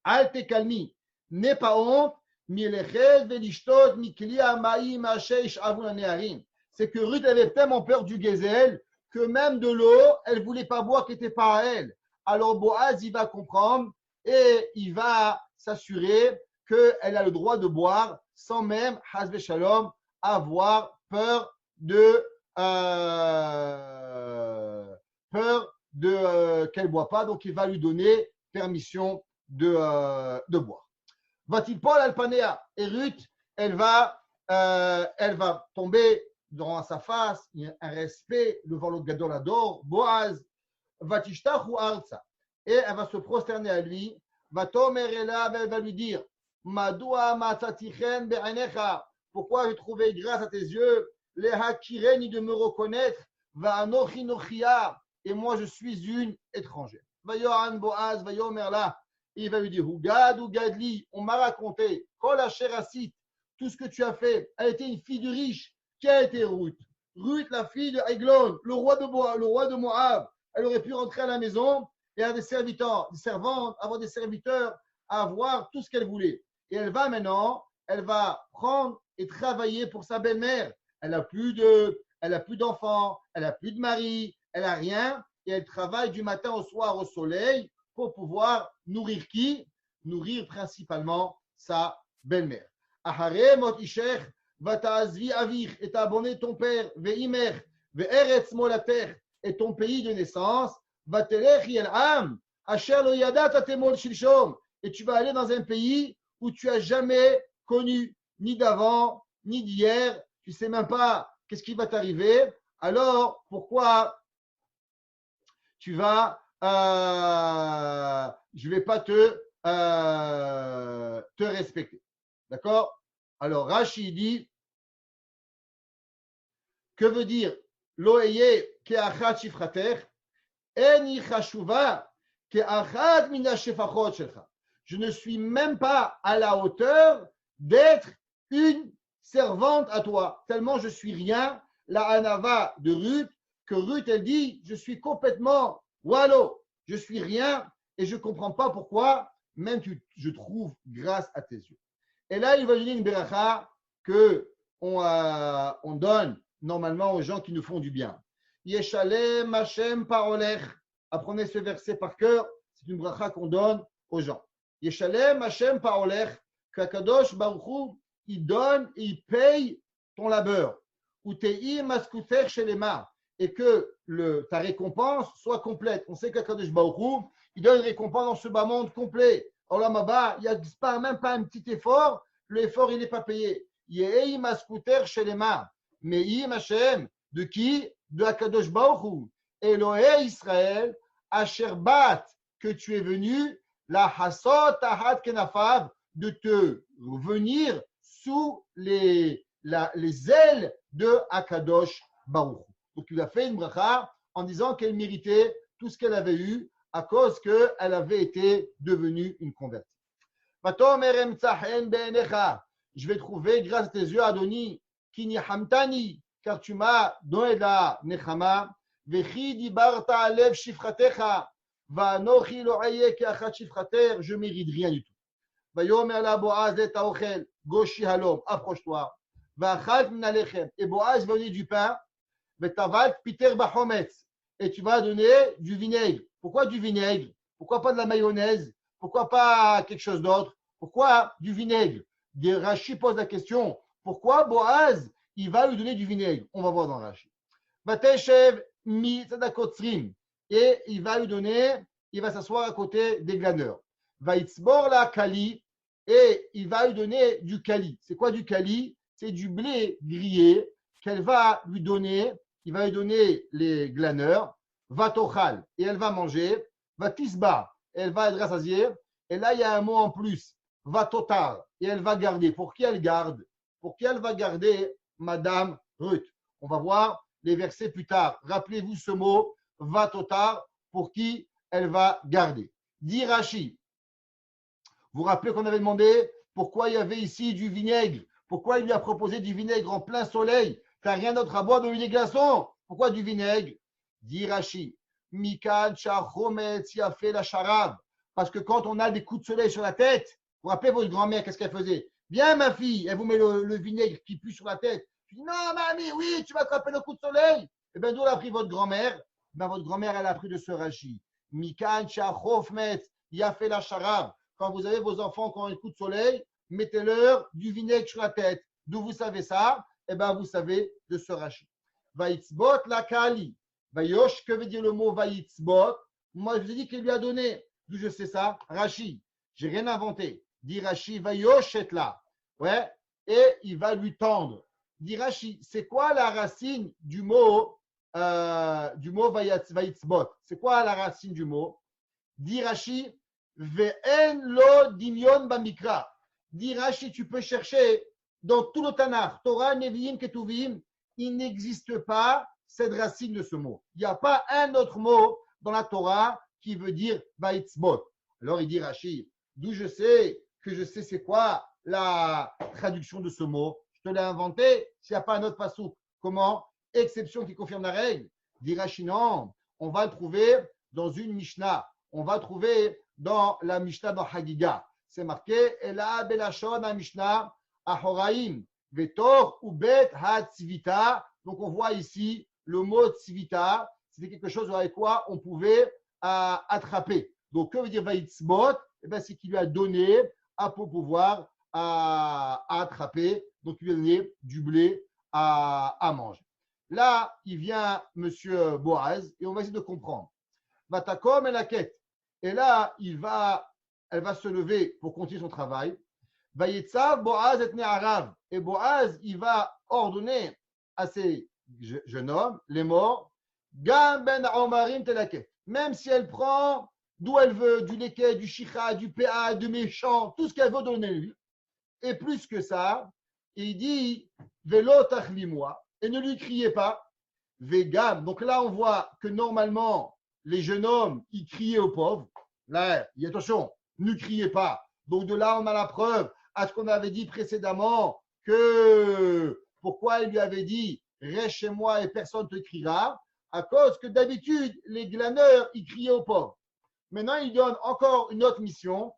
al te kalmi, n'aie pas honte, mileched velishtot mikli ha'mayim ha'sheish avun ha'neharim. C'est que Ruth avait tellement peur du gazelle que même de l'eau, elle ne voulait pas boire qui n'était pas à elle. Alors Boaz, il va comprendre et il va s'assurer qu'elle a le droit de boire sans même, hasbe shalom, avoir peur qu'elle ne boit pas. Donc, il va lui donner permission de boire. Va-t-il pas l'alpanéa? Et Ruth, elle va tomber dans sa face, il y a un respect devant le gadolador, Boaz, va-tishtachu arza. Et elle va se prosterner à lui, va-tomer ela, elle va lui dire, Madoua matzatichen be'anecha. Pourquoi j'ai trouvé grâce à tes yeux, les hakireni de me reconnaître, va anochi nochia, et moi je suis une étrangère. Va Yohan Boaz, va Yomerla, il va lui dire, Hugad ou Gadli, on m'a raconté, Kol asher asit, tout ce que tu as fait, elle était une fille de riche, qui a été Ruth. Ruth, la fille de Eglon, le roi de Moab, elle aurait pu rentrer à la maison et avoir des serviteurs, des servantes, avoir des serviteurs, avoir tout ce qu'elle voulait. Et elle va maintenant, elle va prendre et travailler pour sa belle-mère. Elle n'a plus d'enfants, elle n'a plus de mari, elle n'a rien. Et elle travaille du matin au soir au soleil pour pouvoir nourrir qui? Nourrir principalement sa belle-mère. Ahare mot isher vata'azvi avich, et t'as abonné ton père, ve'imer, ve'eretz molater, et ton pays de naissance, vatelech yel am, asher lo yadat atemol shilshom, et tu vas aller dans un pays où tu n'as jamais connu ni d'avant, ni d'hier, tu ne sais même pas qu'est-ce qui va t'arriver, alors pourquoi tu vas, je ne vais pas te respecter. D'accord? Alors Rashi dit, que veut dire Loeye ke'achat shifrater, eni chashuva ke'achat mina shefachot shelcha. Je ne suis même pas à la hauteur d'être une servante à toi, tellement je suis rien. La Hanava de Ruth, que Ruth, elle dit, je suis complètement wallo, je suis rien, et je ne comprends pas pourquoi, même je trouve grâce à tes yeux. Et là, il va donner une beracha qu'on donne normalement aux gens qui nous font du bien. Yeshalem Hashem parolech. Apprenez ce verset par cœur. C'est une bracha qu'on donne aux gens. Yeshalem Hashem parolech. Que Kadosh Baruch Hu, il donne et il paye ton labeur. Utei maskuter shelema. Et que ta récompense soit complète. On sait qu'Akadosh Baruch Hu, il donne une récompense dans ce bas monde complet. Alors là, il n'y a même pas un petit effort. L'effort, il n'est pas payé. Yei maskuter shelema. Me'im Hashem. De qui? De Akadosh Baruch Hu. Elohei Israël, Asher Bat, que tu es venu, la Hasot Ahat Kenafav, de te venir sous les ailes de Akadosh Baruch Hu. Donc il a fait une bracha en disant qu'elle méritait tout ce qu'elle avait eu à cause qu'elle avait été devenue une convertie. Je vais trouver grâce à tes yeux, Adoni, Kini Hamtani, car tu m'as donné de la Nechama, Vechi dibarta alev shifratecha, Vanochi lo aye keachat shifrater, je mérite rien du tout. Vayomer la Boaz et Taochel, Goshi halom, approche-toi. Vachal minalechem, et Boaz va donner du pain, Vetavat piter bachometz, et tu vas donner du vinaigre. Pourquoi du vinaigre? Pourquoi pas de la mayonnaise? Pourquoi pas quelque chose d'autre? Pourquoi du vinaigre? Rashi pose la question, pourquoi Boaz il va lui donner du vinaigre? On va voir dans Rashi. Vateshev mi tzadakotzrim, et il va lui donner, il va s'asseoir à côté des glaneurs. Vaitzbor la kali, et il va lui donner du kali. C'est quoi du kali? C'est du blé grillé qu'elle va lui donner. Il va lui donner les glaneurs. Vatochal, et elle va manger. Vatisba, et elle va être rassasiée. Et là, il y a un mot en plus. Vatotar, et elle va garder. Pour qui elle garde? Pour qui elle va garder Madame Ruth? On va voir les versets plus tard. Rappelez-vous ce mot, Vatotar, pour qui elle va garder. Dit Rashi. Vous vous rappelez qu'on avait demandé pourquoi il y avait ici du vinaigre? Pourquoi il lui a proposé du vinaigre en plein soleil? Tu n'as rien d'autre à boire de des glaçons. Pourquoi du vinaigre? Dit Rashi. Mikan shachometz yafé la sharav. Parce que quand on a des coups de soleil sur la tête, vous vous rappelez votre grand-mère, qu'est-ce qu'elle faisait? Viens ma fille, elle vous met le vinaigre qui pue sur la tête. Tu dis non mamie, oui, tu vas attraper le coup de soleil. Et bien d'où elle a pris votre grand-mère? Ben, votre grand-mère, elle a pris de ce Rashi. Mikan shachofmetz yafé la sharav. Quand vous avez vos enfants qui ont un coup de soleil, mettez-leur du vinaigre sur la tête. D'où vous savez ça? Eh bien, vous savez de ce Rashi. Vaïtzbot la kali. Vayosh, que veut dire le mot vaïtzbot? Moi, je vous ai dit qu'il lui a donné. D'où je sais ça? Rashi. J'ai rien inventé. Dit Rashi, vayosh et là. Ouais. Et il va lui tendre. Dit Rashi, c'est quoi la racine du mot vaïtzbot? C'est quoi la racine du mot? Dit Rashi, ve'en lo dimion bamikra. Dit Rashi, tu peux chercher dans tout le Tanakh, Torah, Nevi'im, Ketuvim, il n'existe pas cette racine de ce mot. Il n'y a pas un autre mot dans la Torah qui veut dire Vaïtzbot. Alors il dit Rashi, d'où je sais c'est quoi la traduction de ce mot. Je te l'ai inventé, s'il n'y a pas un autre passouk. Comment? Exception qui confirme la règle. Dit Rashi, non, on va le trouver dans une Mishnah. On va le trouver dans la Mishnah dans Hagiga. C'est marqué, Ela belashon la Mishnah ahoraim, vetor ou bet ha-tzvita. Donc on voit ici le mot tzvita, c'était quelque chose avec quoi on pouvait attraper. Donc que veut dire vaïtzbot? Eh bien, c'est qu'il lui a donné pour pouvoir attraper. Donc il lui a donné du blé à manger. Là, il vient monsieur Boaz et on va essayer de comprendre. Vatakom et la quête. Et là, elle va se lever pour continuer son travail. Vayetzav Boaz et Ne'arav. Et Boaz, il va ordonner à ces jeunes hommes, les morts, Gam ben Omarim telaket. Même si elle prend d'où elle veut, du leket, du chicha, du PA, du méchant, tout ce qu'elle veut donner lui. Et plus que ça, il dit Velo tachlimoi. Et ne lui criez pas. Vegam. Donc là, on voit que normalement, les jeunes hommes, ils criaient aux pauvres. Là, il y a attention, ne criez pas. Donc de là, on a la preuve à ce qu'on avait dit précédemment que pourquoi il lui avait dit reste chez moi et personne ne te criera, à cause que d'habitude, les glaneurs, ils criaient aux pauvres. Maintenant, il donne encore une autre mission.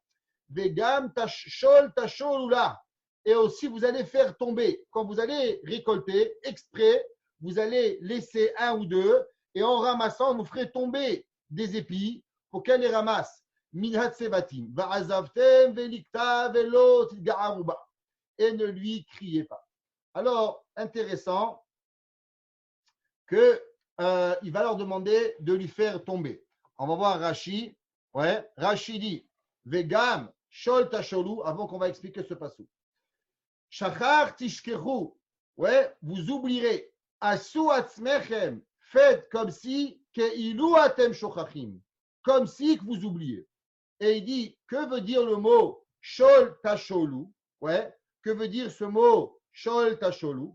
Vegam tashol tasholula. Et aussi, vous allez faire tomber. Quand vous allez récolter, exprès, vous allez laisser un ou deux. Et en ramassant, vous ferez tomber des épis pour qu'elle les ramasse. Minhat sevatim. Va'azavtem velikta velot ga'aruba. Et ne lui criez pas. Alors, intéressant que il va leur demander de lui faire tomber. On va voir Rashi. Ouais, Rashi dit Vegam shol tasholu avant qu'on va expliquer ce passage. Shachar tishkeru. Ouais, vous oublierez. Asu atzmechem. Faites comme si keilu atem shochachim. Comme si que vous oubliez. Et il dit que veut dire le mot shol tasholu? Ouais, que veut dire ce mot shol tasholu?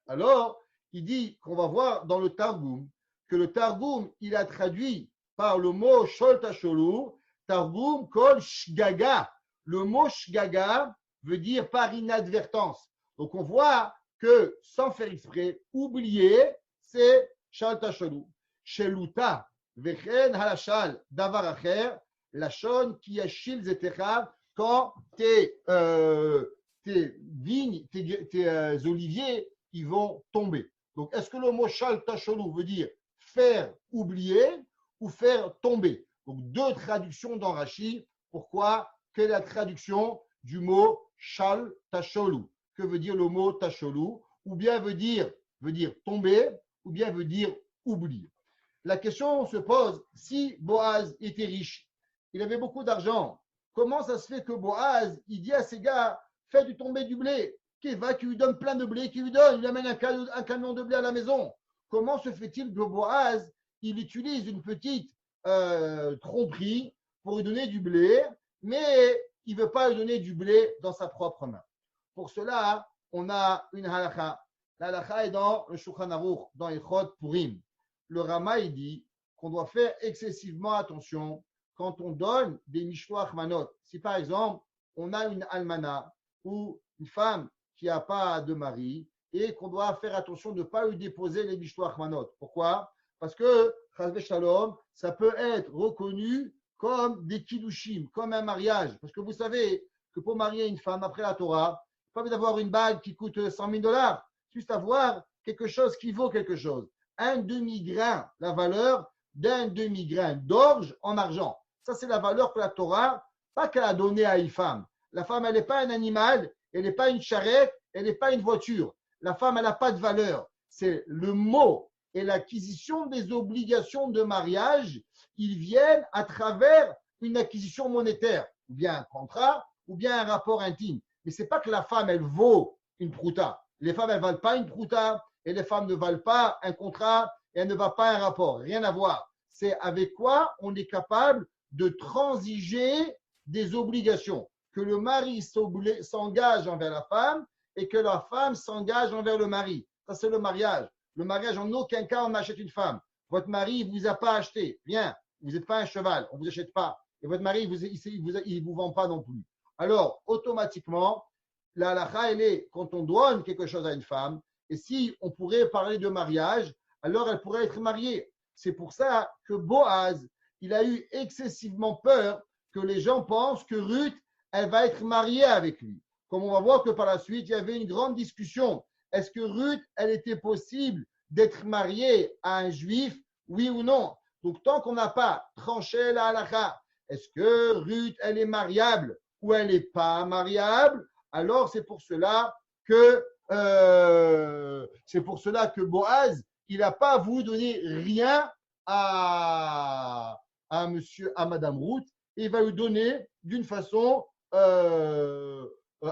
Alors, il dit qu'on va voir dans le Targum que le Targum, il a traduit par le mot Shol Tasholu, Targum kol shgaga. Le mot shgaga veut dire par inadvertance. Donc, on voit que sans faire exprès, oublier, c'est Shol Tasholu. Sheluta, vechen halashal, davar acher, lachon ki yashil zetecha, quand tes vignes, tes oliviers, ils vont tomber. Donc, est-ce que le mot shal tasholu veut dire faire oublier ou faire tomber? Donc, deux traductions dans Rashi. Pourquoi? Quelle est la traduction du mot shal tasholu? Que veut dire le mot tasholu? Ou bien veut dire tomber, ou bien veut dire oublier. La question se pose, si Boaz était riche, il avait beaucoup d'argent, comment ça se fait que Boaz, il dit à ses gars, fais du tomber du blé? Qui lui donne plein de blé, qui lui amène un camion de blé à la maison. Comment se fait-il que Boaz, il utilise une petite tromperie pour lui donner du blé, mais il ne veut pas lui donner du blé dans sa propre main? Pour cela, on a une halakha. La halakha est dans le Shulchan Aruch, dans Ilchot Purim. Le Rama, il dit qu'on doit faire excessivement attention quand on donne des mishloach manot. Si par exemple, on a une almana ou une femme qui n'a pas de mari et qu'on doit faire attention de ne pas lui déposer les mishloach manot. Pourquoi? Parce que, chas v'shalom, ça peut être reconnu comme des kiddushim, comme un mariage. Parce que vous savez que pour marier une femme après la Torah, pas besoin d'avoir une bague qui coûte 100 000 $, juste avoir quelque chose qui vaut quelque chose. Un demi-grain, la valeur d'un demi-grain d'orge en argent. Ça, c'est la valeur que la Torah, pas qu'elle a donnée à une femme. La femme, elle n'est pas un animal, elle n'est pas une charrette, elle n'est pas une voiture. La femme, elle n'a pas de valeur. C'est le mot et l'acquisition des obligations de mariage, ils viennent à travers une acquisition monétaire, ou bien un contrat, ou bien un rapport intime. Mais ce n'est pas que la femme, elle vaut une prouta. Les femmes, elles ne valent pas une prouta, et les femmes ne valent pas un contrat, et elles ne valent pas un rapport. Rien à voir. C'est avec quoi on est capable de transiger des obligations. Que le mari s'engage envers la femme et que la femme s'engage envers le mari. Ça, c'est le mariage. Le mariage, en aucun cas, on achète une femme. Votre mari ne vous a pas acheté. Rien. Vous n'êtes pas un cheval. On ne vous achète pas. Et votre mari, il ne vous vend pas non plus. Alors, automatiquement, la halakha, elle est quand on donne quelque chose à une femme, et si on pourrait parler de mariage, alors elle pourrait être mariée. C'est pour ça que Boaz, il a eu excessivement peur que les gens pensent que Ruth, elle va être mariée avec lui. Comme on va voir que par la suite, il y avait une grande discussion. Est-ce que Ruth, elle était possible d'être mariée à un juif, oui ou non? Donc, tant qu'on n'a pas tranché la halakha, est-ce que Ruth, elle est mariable ou elle n'est pas mariable? Alors, c'est pour cela que Boaz, il n'a pas voulu donner rien à Madame Ruth, et il va lui donner d'une façon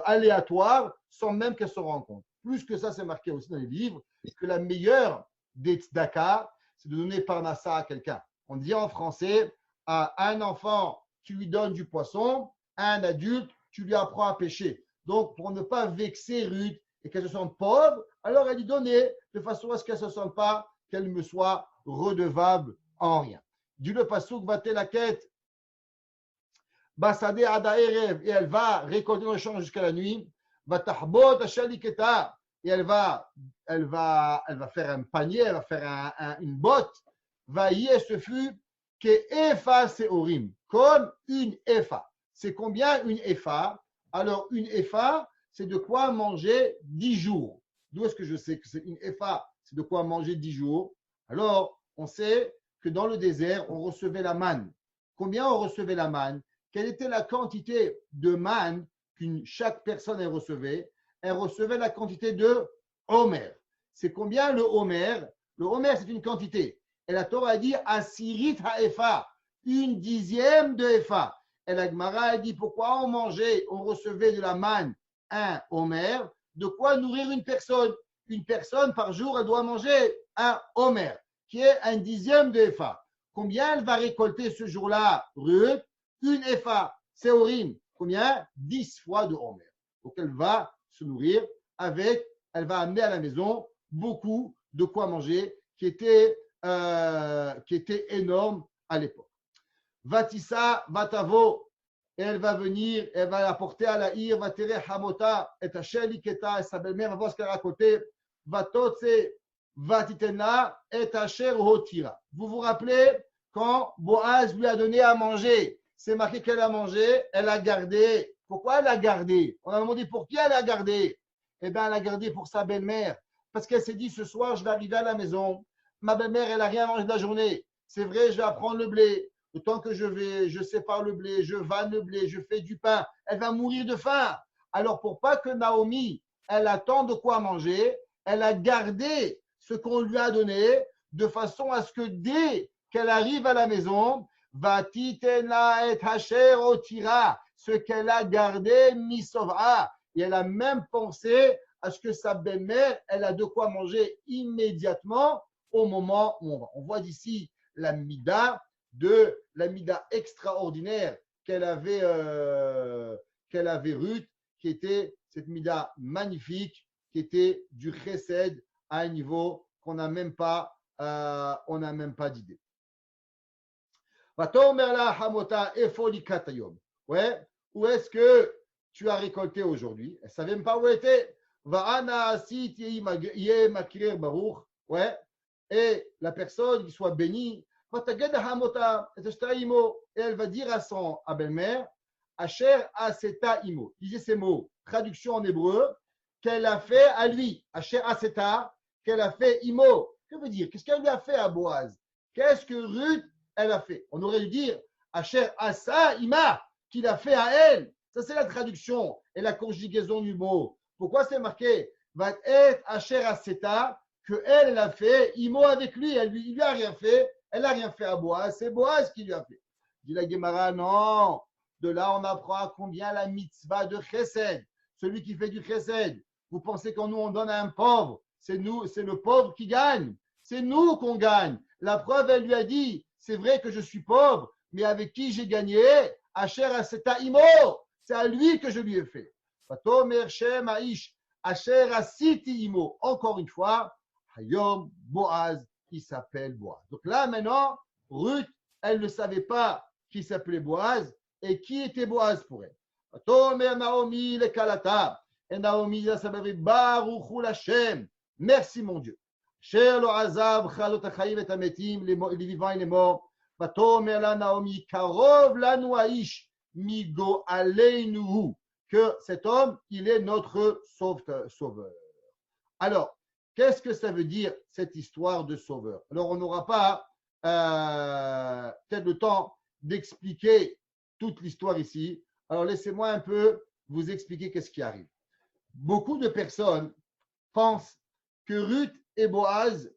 aléatoire, sans même qu'elle se rende compte. Plus que ça, c'est marqué aussi dans les livres, que la meilleure des tzedaka, c'est de donner parnassa à quelqu'un. On dit en français, à un enfant, tu lui donnes du poisson, à un adulte, tu lui apprends à pêcher. Donc, pour ne pas vexer Ruth et qu'elle se sente pauvre, alors elle lui donnait de façon à ce qu'elle ne se sente pas, qu'elle me soit redevable en rien. Du le pasuk va la quête, Basade Ada Erev, et elle va récolter dans le champ jusqu'à la nuit, va tahbot ashaliketa, et elle va faire un panier, elle va faire une botte, va y ce fut que Efa Seorim, comme une Efa. C'est combien une Efa? Alors, une Efa, c'est de quoi manger 10 jours. D'où est-ce que je sais que c'est une Efa? C'est de quoi manger 10 jours. Alors, on sait que dans le désert, on recevait la manne. Combien on recevait la manne? Quelle était la quantité de manne chaque personne recevait? Elle recevait la quantité de Homer. C'est combien le Homer? Le Homer, c'est une quantité. Et la Torah dit Asirit ha'efa, une dixième de Efa. Et la Gemara a dit pourquoi on recevait de la manne un Homer? De quoi nourrir une personne? Une personne par jour, elle doit manger un Homer, qui est un dixième de Efa. Combien elle va récolter ce jour-là, Ruth? Une Efa, c'est Orim. Combien? 10 fois de Homer. Donc elle va se nourrir avec, elle va amener à la maison beaucoup de quoi manger qui était énorme à l'époque. Vatissa, Vatavo, elle va venir, elle va apporter à la ir, va tirer Hamota, et Hachel Iketa, et sa belle-mère va voir ce qu'elle a raconté, Vatotse, Vatitena, et Hacher Hotira. Vous vous rappelez quand Boaz lui a donné à manger? C'est marqué qu'elle a mangé, elle a gardé. Pourquoi elle a gardé? On a demandé pour qui elle a gardé. Eh bien, elle a gardé pour sa belle-mère. Parce qu'elle s'est dit, ce soir, je vais arriver à la maison. Ma belle-mère, elle n'a rien mangé de la journée. C'est vrai, je vais apprendre le blé. Le temps que je sépare le blé, je vanne le blé, je fais du pain. Elle va mourir de faim. Alors, pour pas que Naomi, elle attende de quoi manger, elle a gardé ce qu'on lui a donné de façon à ce que dès qu'elle arrive à la maison, Vatitena et Hacher Otira, ce qu'elle a gardé, Misova. Et elle a même pensé à ce que sa belle-mère, elle a de quoi manger immédiatement au moment où on va. On voit d'ici la mida extraordinaire qu'elle avait Ruth, qui était cette mida magnifique, qui était du chesed à un niveau qu'on n'a même pas d'idée. Ouais, où est-ce que tu as récolté aujourd'hui? Elle ne savait même pas où elle était. Ouais, et la personne qui soit bénie, et elle va dire à son belle-mère, Asher Aseta Imo. Il disait ces mots, traduction en hébreu, qu'elle a fait à lui, Asher Aseta, qu'elle a fait Imo. Que veut dire? Qu'est-ce qu'elle lui a fait à Boaz? Qu'est-ce que Ruth, elle a fait? On aurait dû dire Asher Asa Ima, qu'il a fait à elle. Ça, c'est la traduction et la conjugaison du mot. Pourquoi c'est marqué Va être Asher Aseta, que elle a fait Imo avec lui? Il lui a rien fait. Elle n'a rien fait à Boaz. C'est Boaz qui lui a fait. Dit la Gemara, non. De là, on apprend combien la mitzvah de Chesed. Celui qui fait du Chesed. Vous pensez qu'en nous, on donne à un pauvre. C'est nous, c'est le pauvre qui gagne. C'est nous qu'on gagne. La preuve, elle lui a dit, c'est vrai que je suis pauvre, mais avec qui j'ai gagné? Asher Aseta Imo. C'est à lui que je lui ai fait. Vatomer Shem Aish. Asher Asiti Imo. Encore une fois, Hayom Boaz, il s'appelle Boaz. Donc là, maintenant, Ruth, elle ne savait pas qui s'appelait Boaz et qui était Boaz pour elle. Vatomer Naomi le Kalata. Et Naomi, ça s'appelait Baruch Hashem. Merci mon Dieu. Cher lo azav chalot hachayim et hametim, les vivants et les morts. Vatomer la Naomi, karov lanu aish, migo aleinu. Que cet homme, il est notre sauveur. Alors, qu'est-ce que ça veut dire cette histoire de sauveur? Alors, on n'aura pas peut-être le temps d'expliquer toute l'histoire ici. Alors, laissez-moi un peu vous expliquer qu'est-ce qui arrive. Beaucoup de personnes pensent que Ruth et Boaz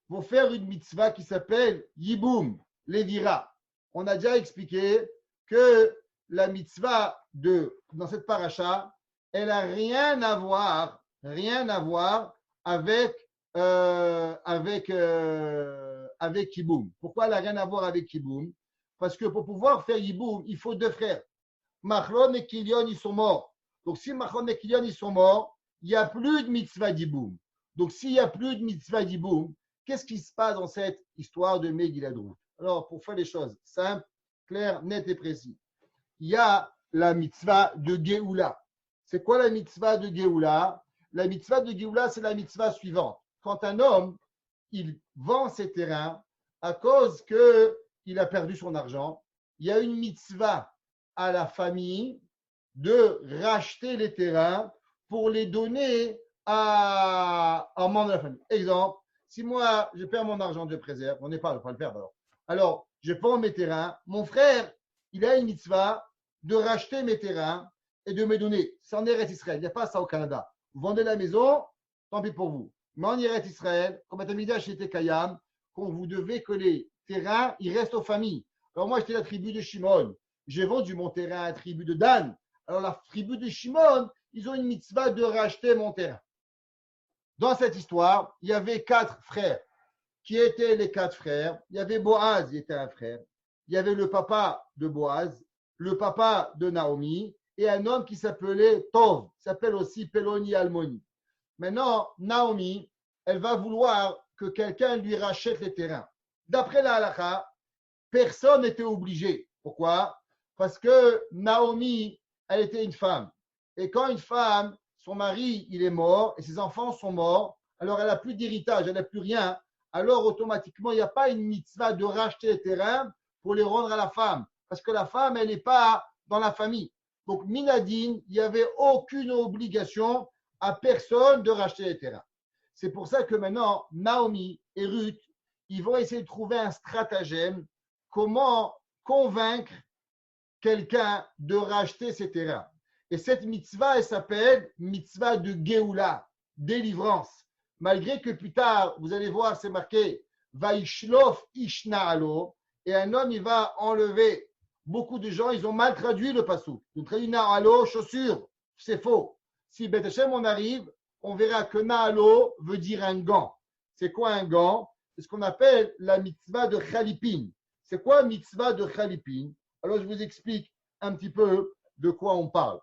vont faire une mitzvah qui s'appelle Yiboum, Lévira. On a déjà expliqué que la mitzvah dans cette paracha, elle n'a rien à voir avec Yiboum. Pourquoi elle n'a rien à voir avec Yiboum? Parce que pour pouvoir faire Yiboum, il faut deux frères. Machlon et Kilion, ils sont morts. Donc si Machlon et Kilion, ils sont morts, il n'y a plus de mitzvah d'Yiboum. Donc s'il n'y a plus de mitzvah d'Yiboum, qu'est-ce qui se passe dans cette histoire de Megillat Ruth? Alors pour faire les choses simples, claires, nettes et précises, il y a la mitzvah de Géoula. C'est quoi la mitzvah de Géoula? La mitzvah de Géoula, c'est la mitzvah suivante. Quand un homme, il vend ses terrains à cause qu'il il a perdu son argent, il y a une mitzvah à la famille de racheter les terrains pour les donner à un membre de la famille. Exemple, si moi, je perds mon argent, Dieu préserve, on n'est pas, le perdre alors. Alors, je prends mes terrains. Mon frère, il a une mitzvah de racheter mes terrains et de me donner. C'est en Eretz Israël. Il n'y a pas ça au Canada. Vous vendez la maison, tant pis pour vous. Mais en Eretz Israël, comme Atamida chez Tekayam, quand vous devez que les terrains, ils restent aux familles. Alors moi, j'étais la tribu de Shimon. J'ai vendu mon terrain à la tribu de Dan. Alors la tribu de Shimon, ils ont une mitzvah de racheter mon terrain. Dans cette histoire, il y avait 4 frères. Qui étaient les 4 frères? Il y avait Boaz, il était un frère. Il y avait le papa de Boaz, le papa de Naomi et un homme qui s'appelait Tov, qui s'appelle aussi Peloni Almoni. Maintenant, Naomi, elle va vouloir que quelqu'un lui rachète les terrains. D'après la halakha, personne n'était obligé. Pourquoi? Parce que Naomi, elle était une femme. Et quand une femme, son mari, il est mort et ses enfants sont morts, alors elle n'a plus d'héritage, elle n'a plus rien. Alors automatiquement, il n'y a pas une mitzvah de racheter les terrains pour les rendre à la femme. Parce que la femme, elle n'est pas dans la famille. Donc, Minadine, il n'y avait aucune obligation à personne de racheter les terrains. C'est pour ça que maintenant, Naomi et Ruth, ils vont essayer de trouver un stratagème, comment convaincre quelqu'un de racheter ces terrains. Et cette mitzvah, elle s'appelle mitzvah de Géoula, délivrance. Malgré que plus tard, vous allez voir, c'est marqué Vaishlof Ishna'alo, et un homme, il va enlever. Beaucoup de gens, ils ont mal traduit le passou. Ils ont traduit Na'alo, chaussure. C'est faux. Si Beth Hashem, on arrive, on verra que Na'alo veut dire un gant. C'est quoi un gant? C'est ce qu'on appelle la mitzvah de Khalipin. C'est quoi mitzvah de Khalipin? Alors, je vous explique un petit peu de quoi on parle.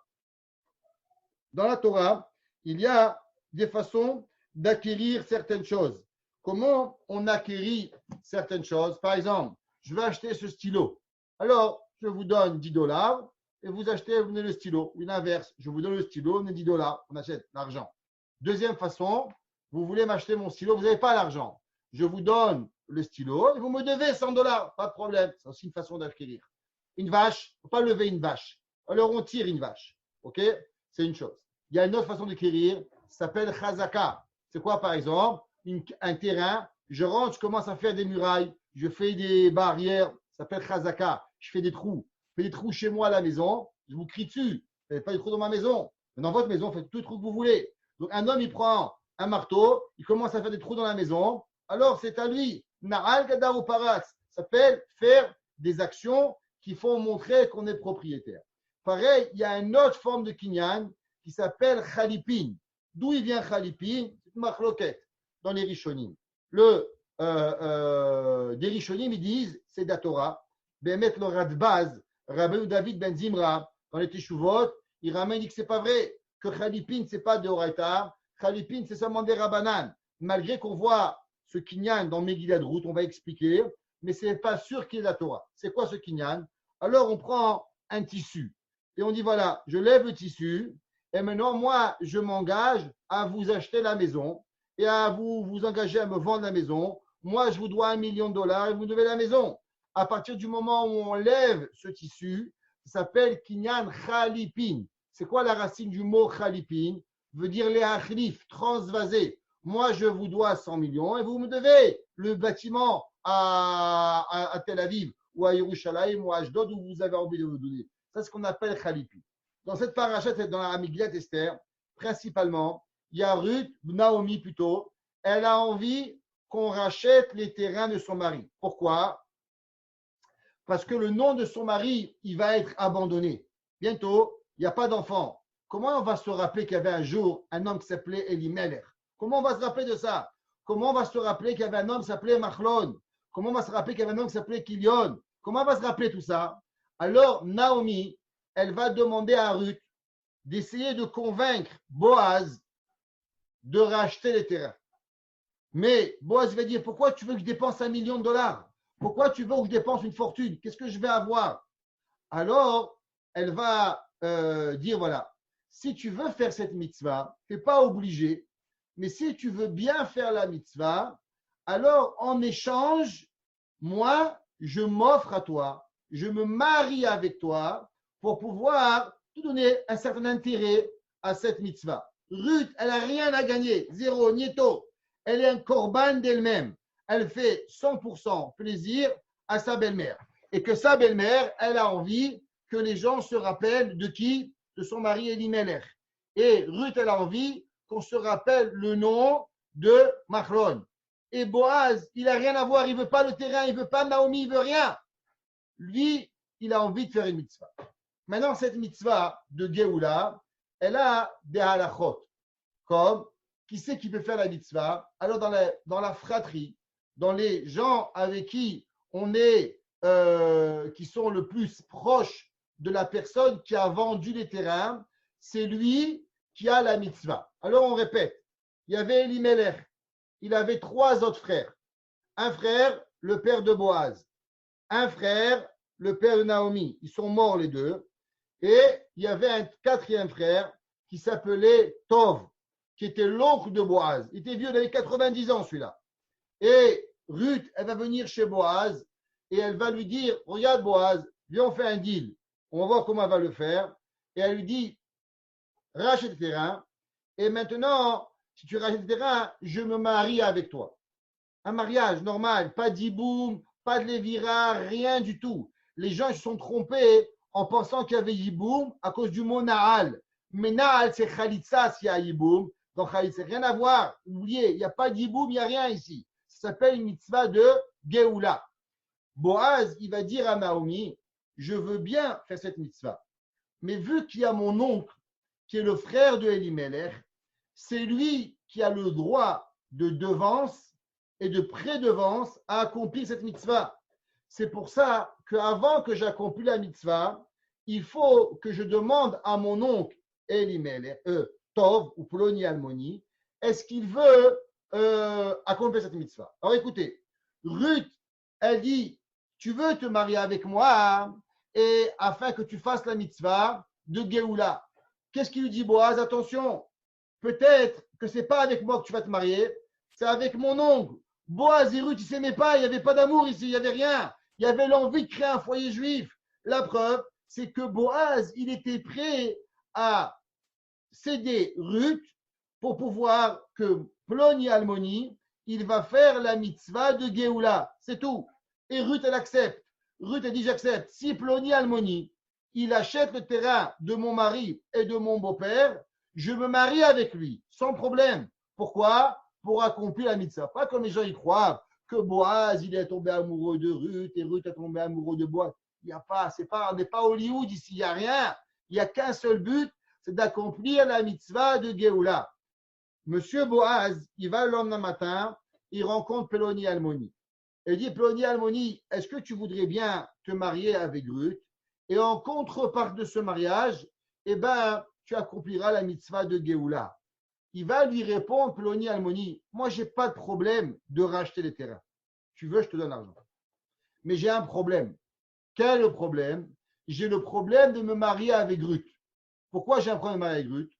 Dans la Torah, il y a des façons d'acquérir certaines choses. Comment on acquérit certaines choses? Par exemple, je vais acheter ce stylo. Alors, je vous donne $10 et vous achetez, vous venez le stylo. Ou l'inverse, je vous donne le stylo, vous venez $10, on achète l'argent. Deuxième façon, vous voulez m'acheter mon stylo, vous n'avez pas l'argent. Je vous donne le stylo et vous me devez $100, pas de problème. C'est aussi une façon d'acquérir. Une vache, il ne faut pas lever une vache. Alors, on tire une vache. OK? C'est une chose. Il y a une autre façon d'acquérir, ça s'appelle chazaka. C'est quoi, par exemple? Un terrain, je rentre, je commence à faire des murailles, je fais des barrières, ça s'appelle chazaka. Je fais des trous. Je fais des trous chez moi à la maison, je vous crie dessus. Vous n'avez pas des trous dans ma maison. Mais dans votre maison, faites tous les trous que vous voulez. Donc, un homme, il prend un marteau, il commence à faire des trous dans la maison. Alors, c'est à lui. Na'al gadar ou paras. Ça s'appelle faire des actions qui font montrer qu'on est propriétaire. Pareil, il y a une autre forme de kinyan qui s'appelle Khalipin. D'où il vient Khalipin? C'est une machloket dans les Rishonim. Des Rishonim, ils disent, c'est d'Atora. Bemet le Radbaz, Rabbi David Ben Zimra, dans les Teshuvot, il ramène, il dit que c'est pas vrai, que Khalipin, c'est pas de Horaïta. Khalipin, c'est seulement des Rabanan. Malgré qu'on voit ce kinyan dans Megillah de Ruth, on va expliquer, mais c'est pas sûr qu'il est la Torah. C'est quoi ce kinyan? Alors, on prend un tissu et on dit, voilà, je lève le tissu, et maintenant, moi, je m'engage à vous acheter la maison et à vous engager à me vendre la maison. Moi, je vous dois $1 million et vous devez la maison. À partir du moment où on lève ce tissu, ça s'appelle kinyan khalipin. C'est quoi la racine du mot khalipin? Veut dire les achlif, transvaser. Moi, je vous dois 100 millions et vous me devez le bâtiment à Tel Aviv ou à Yerushalayim ou à Ashdod où vous avez envie de vous donner. C'est ce qu'on appelle khalipin. Dans cette parachute, dans la Megillat Esther, principalement, il y a Ruth, Naomi plutôt, elle a envie qu'on rachète les terrains de son mari. Pourquoi? Parce que le nom de son mari, il va être abandonné. Bientôt, il n'y a pas d'enfant. Comment on va se rappeler qu'il y avait un jour un homme qui s'appelait Elimelech? Comment on va se rappeler de ça? Comment on va se rappeler qu'il y avait un homme qui s'appelait Machlon? Comment on va se rappeler qu'il y avait un homme qui s'appelait Kilion? Comment on va se rappeler tout ça? Alors, Naomi, elle va demander à Ruth d'essayer de convaincre Boaz de racheter les terrains. Mais Boaz va dire, pourquoi tu veux que je dépense $1 million? Pourquoi tu veux que je dépense une fortune? Qu'est-ce que je vais avoir? Alors, elle va dire, voilà, si tu veux faire cette mitzvah, tu n'es pas obligé, mais si tu veux bien faire la mitzvah, alors en échange, moi, je m'offre à toi, je me marie avec toi pour pouvoir te donner un certain intérêt à cette mitzvah. Ruth, elle n'a rien à gagner, zéro, nieto. Elle est un korban d'elle-même. Elle fait 100% plaisir à sa belle-mère. Et que sa belle-mère, elle a envie que les gens se rappellent de qui? De son mari Elimelech. Et Ruth, elle a envie qu'on se rappelle le nom de Machlon. Et Boaz, il n'a rien à voir, il ne veut pas le terrain, il ne veut pas Naomi, il ne veut rien. Lui, il a envie de faire une mitzvah. Maintenant, cette mitzvah de Géoula, elle a des halachot. Comme, qui sait qui peut faire la mitzvah? Alors, dans la fratrie, dans les gens avec qui on est, qui sont le plus proches de la personne qui a vendu les terrains, c'est lui qui a la mitzvah. Alors, on répète. Il y avait Elimelech. Il avait 3 autres frères. Un frère, le père de Boaz. Un frère, le père de Naomi. Ils sont morts les deux. Et il y avait un 4e frère qui s'appelait Tov, qui était l'oncle de Boaz. Il était vieux, il avait 90 ans celui-là. Et Ruth, elle va venir chez Boaz et elle va lui dire, regarde Boaz, viens on fait un deal. On va voir comment elle va le faire. Et elle lui dit, rachète le terrain. Et maintenant, si tu rachètes le terrain, je me marie avec toi. Un mariage normal, pas d'hiboum, pas de lévira, rien du tout. Les gens se sont trompés en pensant qu'il y avait hiboum à cause du mot Na'al. Mais Na'al, c'est Khalitsa s'il y a hiboum. Donc Khalitsa, rien à voir. Oubliez, il n'y a pas d'hiboum, il n'y a rien ici. Ça s'appelle une mitzvah de Géoula. Boaz, il va dire à Naomi, je veux bien faire cette mitzvah. Mais vu qu'il y a mon oncle, qui est le frère de Elimelech, c'est lui qui a le droit de devance et de prédevance à accomplir cette mitzvah. C'est pour ça qu'avant que j'accomplisse la mitzvah, il faut que je demande à mon oncle Elimelech, Tov ou Ploni Almoni, est-ce qu'il veut accomplir cette mitzvah? Alors écoutez, Ruth, elle dit, tu veux te marier avec moi et afin que tu fasses la mitzvah de Géoula. Qu'est-ce qu'il lui dit Boaz? Attention, peut-être que ce n'est pas avec moi que tu vas te marier, c'est avec mon oncle. Boaz et Ruth, ils ne s'aimaient pas, il n'y avait pas d'amour ici, il n'y avait rien. Il y avait l'envie de créer un foyer juif. La preuve, c'est que Boaz, il était prêt à céder Ruth pour pouvoir que Ploni Almoni, il va faire la mitzvah de Géoula. C'est tout. Et Ruth, elle accepte. Ruth, elle dit, j'accepte. Si Ploni Almoni, il achète le terrain de mon mari et de mon beau-père, je me marie avec lui, sans problème. Pourquoi? Pour accomplir la mitzvah. Pas comme les gens y croient que Boaz, il est tombé amoureux de Ruth et Ruth est tombé amoureux de Boaz. Il n'y a pas, on n'est pas Hollywood ici, il n'y a rien. Il n'y a qu'un seul but, c'est d'accomplir la mitzvah de Géoula. Monsieur Boaz, il va le lendemain matin, il rencontre Ploni Almoni. Il dit, Ploni Almoni, est-ce que tu voudrais bien te marier avec Ruth? Et en contrepartie de ce mariage, eh ben, tu accompliras la mitzvah de Géoula. Il va lui répondre, Ploni Almoni, moi, je n'ai pas de problème de racheter les terrains. Tu veux, je te donne l'argent. Mais j'ai un problème. Quel est le problème? J'ai le problème de me marier avec Ruth. Pourquoi j'ai un problème de me marier avec Ruth?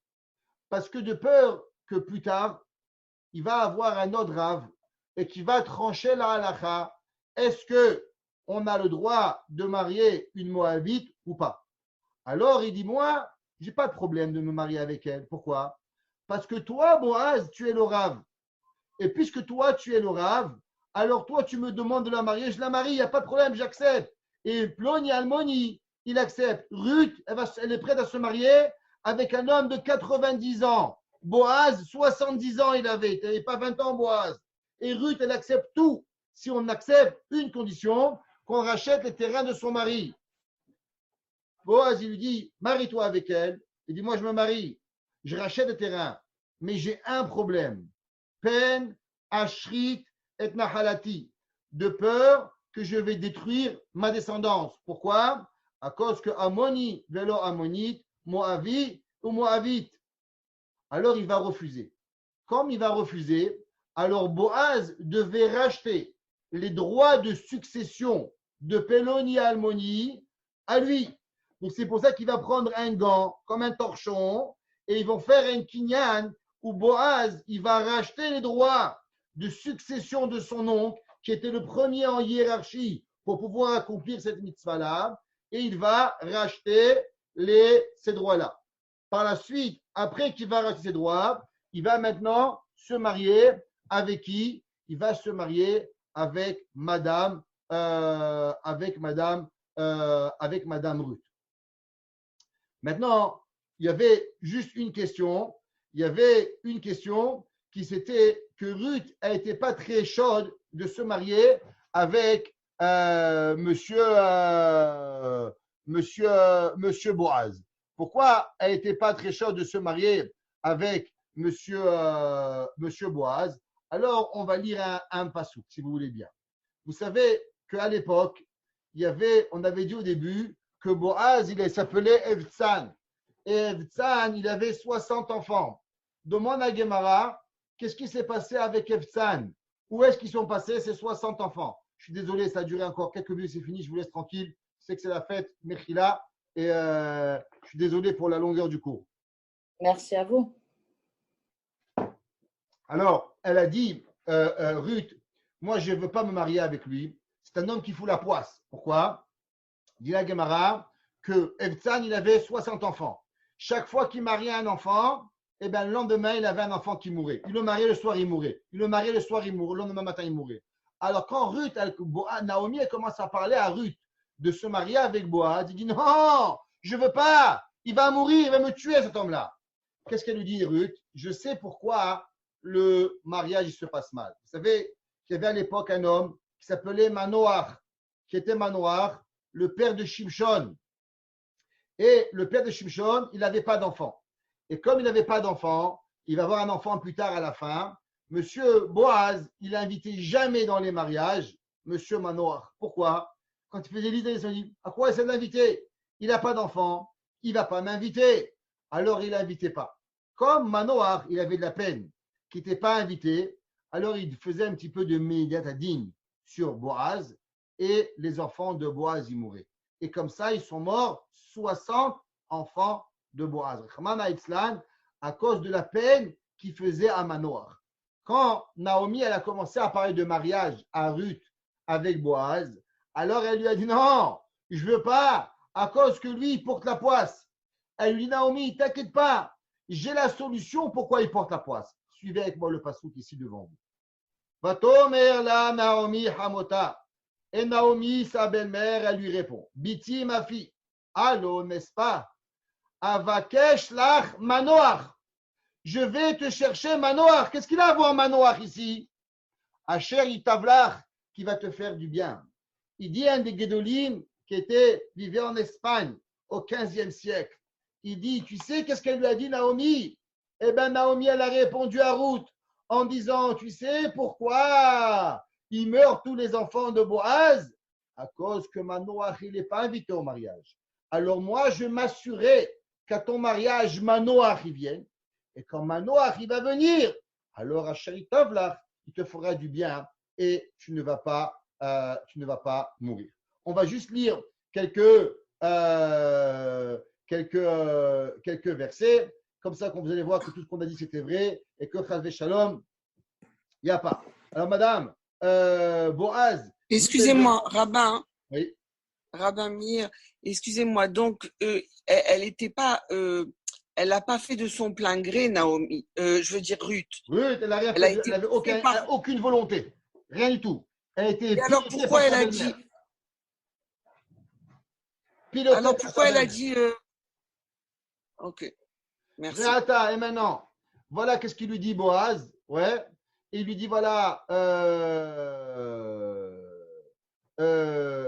Parce que de peur que plus tard, il va avoir un autre rave et qui va trancher la halakha. Est-ce qu'on a le droit de marier une Moabite ou pas? Alors, il dit, moi, je n'ai pas de problème de me marier avec elle. Pourquoi? Parce que toi, Boaz, tu es le rave. Et puisque toi, tu es le rave, alors toi, tu me demandes de la marier, je la marie, il n'y a pas de problème, j'accepte. Et Ploni Almoni, il accepte. Ruth, elle est prête à se marier avec un homme de 90 ans. Boaz, 70 ans il avait n'avait pas 20 ans, Boaz. Et Ruth, elle accepte tout. Si on accepte une condition, qu'on rachète les terrains de son mari. Boaz, il lui dit, marie-toi avec elle. Il dit, moi, je me marie. Je rachète le terrain. Mais j'ai un problème. Pen, ashrit et nahalati. De peur que je vais détruire ma descendance. Pourquoi? À cause que Ammoni, vélo Ammonite, Moavi ou Moavite. Alors il va refuser. Comme il va refuser, alors Boaz devait racheter les droits de succession de Ploni Almoni à lui. Donc c'est pour ça qu'il va prendre un gant comme un torchon et ils vont faire un kinyan où Boaz il va racheter les droits de succession de son oncle qui était le premier en hiérarchie pour pouvoir accomplir cette mitzvah-là et il va racheter ces droits-là. Par la suite, après qu'il va racheter ces droits, il va maintenant se marier avec qui? Il va se marier avec Madame Ruth. Maintenant, il y avait juste une question. Il y avait une question qui c'était que Ruth n'était pas très chaude de se marier avec monsieur Boaz. Pourquoi elle n'était pas très chaude de se marier avec monsieur Boaz? Alors, on va lire un passouk, si vous voulez bien. Vous savez qu'à l'époque, on avait dit au début que Boaz, il s'appelait Evtsan. Et Evtsan, il avait 60 enfants. Demande à Gemara, qu'est-ce qui s'est passé avec Evtsan? Où est-ce qu'ils sont passés ces 60 enfants? Je suis désolé, ça a duré encore quelques minutes, c'est fini, je vous laisse tranquille. Je sais que c'est la fête, Mechila, et je suis désolé pour la longueur du cours. Merci à vous. Alors, elle a dit, Ruth, moi, je ne veux pas me marier avec lui. C'est un homme qui fout la poisse. Pourquoi? Dit la Gemara que Evtsan, il avait 60 enfants. Chaque fois qu'il mariait un enfant, eh bien, le lendemain, il avait un enfant qui mourait. Il le mariait le soir, il mourait. Il le mariait le soir, il mourait. Le lendemain matin, il mourait. Alors, quand Naomi, elle commence à parler à Ruth de se marier avec Boaz, il dit non, je ne veux pas. Il va mourir, il va me tuer, cet homme-là. Qu'est-ce qu'elle lui dit, Ruth? Je sais pourquoi le mariage se passe mal. Vous savez qu'il y avait à l'époque un homme qui s'appelait Manoach, qui était Manoach, le père de Shimshon. Et le père de Shimshon, il n'avait pas d'enfant. Et comme il n'avait pas d'enfant, il va avoir un enfant plus tard à la fin. Monsieur Boaz, il n'invitait jamais dans les mariages Monsieur Manoach. Pourquoi? Quand il faisait l'idée, il se dit, à quoi essaie de l'inviter? Il n'a pas d'enfant, il ne va pas m'inviter. Alors il n'invitait pas. Comme Manoach, il avait de la peine qui n'était pas invité, alors il faisait un petit peu de médiatadine sur Boaz et les enfants de Boaz y mouraient. Et comme ça, ils sont morts 60 enfants de Boaz. À cause de la peine qu'il faisait à Manoach. Quand Naomi elle a commencé à parler de mariage à Ruth avec Boaz, alors elle lui a dit non, je ne veux pas, à cause que lui, il porte la poisse. Elle lui dit Naomi, t'inquiète pas, j'ai la solution pourquoi il porte la poisse. Suivez avec moi le passouk ici devant vous. Vatomer la Naomi Hamota. Et Naomi, sa belle-mère, elle lui répond Biti, ma fille, allô, n'est-ce pas? Avakesh lach Manoach. Je vais te chercher Manoach. Qu'est-ce qu'il a à voir Manoach ici? Asher Itavlach, qui va te faire du bien. Il dit un des Gedolim qui vivait en Espagne au 15e siècle. Il dit, tu sais qu'est-ce qu'elle lui a dit Naomi? Eh bien, Naomi, elle a répondu à Ruth en disant, tu sais pourquoi ils meurent tous les enfants de Boaz? À cause que Manoach, il n'est pas invité au mariage. Alors moi, je m'assurais qu'à ton mariage, Manoach, il vienne. Et quand Manoach, il va venir, alors à Sharitavlach, il te fera du bien et tu ne vas pas mourir. On va juste lire quelques versets, comme ça, quand vous allez voir que tout ce qu'on a dit, c'était vrai et que Chazvé Shalom, il n'y a pas. Alors, madame, Boaz. Excusez-moi, Rabbin. Oui. Rabbin Mir, excusez-moi. Donc, elle n'était pas. Elle n'a pas fait de son plein gré, Naomi. Je veux dire Ruth. Ruth, elle n'avait aucune volonté. Rien du tout. Elle était et alors pourquoi elle a dit alors pourquoi elle a dit Ok, merci. Et maintenant, voilà qu'est-ce qu'il lui dit Boaz. Ouais. Et il lui dit voilà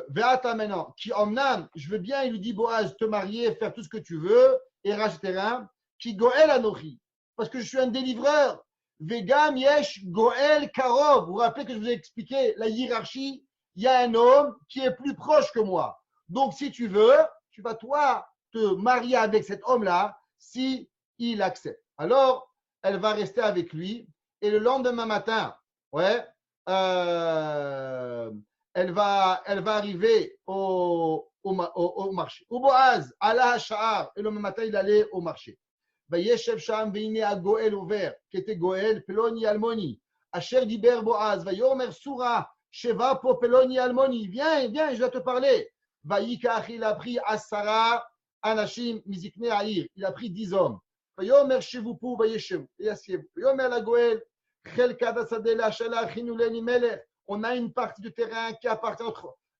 Veata maintenant, qui emnam, je veux bien, il lui dit Boaz, te marier, faire tout ce que tu veux, et racheter un, qui goel anochi, parce que je suis un délivreur. Vegam yesh goel karov. Vous vous rappelez que je vous ai expliqué la hiérarchie? Il y a un homme qui est plus proche que moi. Donc, si tu veux, tu vas toi te marier avec cet homme-là si il accepte. Alors, elle va rester avec lui et le lendemain matin, ouais, elle va arriver au marché. Ou Boaz, Allah Sha'ar, et le matin, il allait au marché. וישב שם והנה הגואל עובר, כתי גואל פלוני אלמוני, אשר דיבר בועז, ויאמר סורה Sheva Popeloni Almoni. Viens, viens, je vais te parler. Vaïkach, il a pris Asara, Anashim, Mizikne Aïr. Il a pris 10 hommes. Vayomer Shevupu, Vayeshevu. Vayomer la Goël, Chelka Dasadeh, Lachala, Chinou, Elimelech. On a une partie du terrain qui appartient à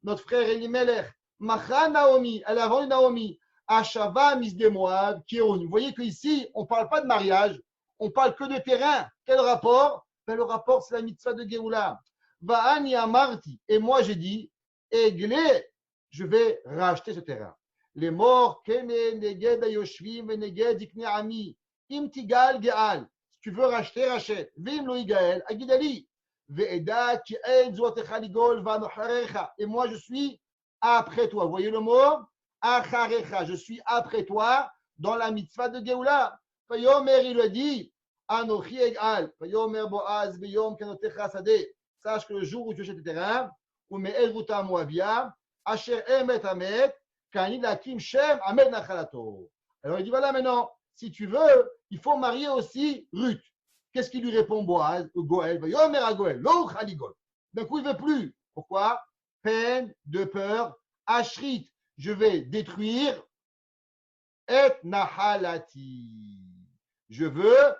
notre frère Elimelech. Macha Naomi, elle a vendu Naomi. Ashava, Miss de Moab, Kéon. Vous voyez qu'ici, on ne parle pas de mariage, on parle que de terrain. Quel rapport? Ben, le rapport, c'est la mitzvah de Géoula. Va'ani amarti. Et moi, j'ai dit, Eglé, je vais racheter ce terrain. Les morts, Kene, Neged, Ayoshvim, Neged, Ikne, Ami. Im Tigal, Geal. Si tu veux racheter, rachète. Vim lo Igael, Agidali. Ve'eda, ki en zotecha ligol, va nocharecha. Et moi, je suis après toi. Vous voyez le mot? Acharecha, je suis après toi dans la mitzvah de Géoula. Fayomer, il lui dit, Anochi Egal. Fayomer Boaz, Beyom, Kanotecha Sadeh. Sache que le jour où tu achètes le terrain, ou Me'el Ruta Moavia, Asher Emet Amet, Kanid Akim Shem Amet Nachalato. Alors il dit voilà maintenant, si tu veux, il faut marier aussi Ruth. Qu'est-ce qu'il lui répond Boaz, Goël? Yomer à Goël, l'autre Aligol. D'un coup, il ne veut plus. Pourquoi? Peine de peur, Ashrit. Je vais détruire et Nahalati. Je veux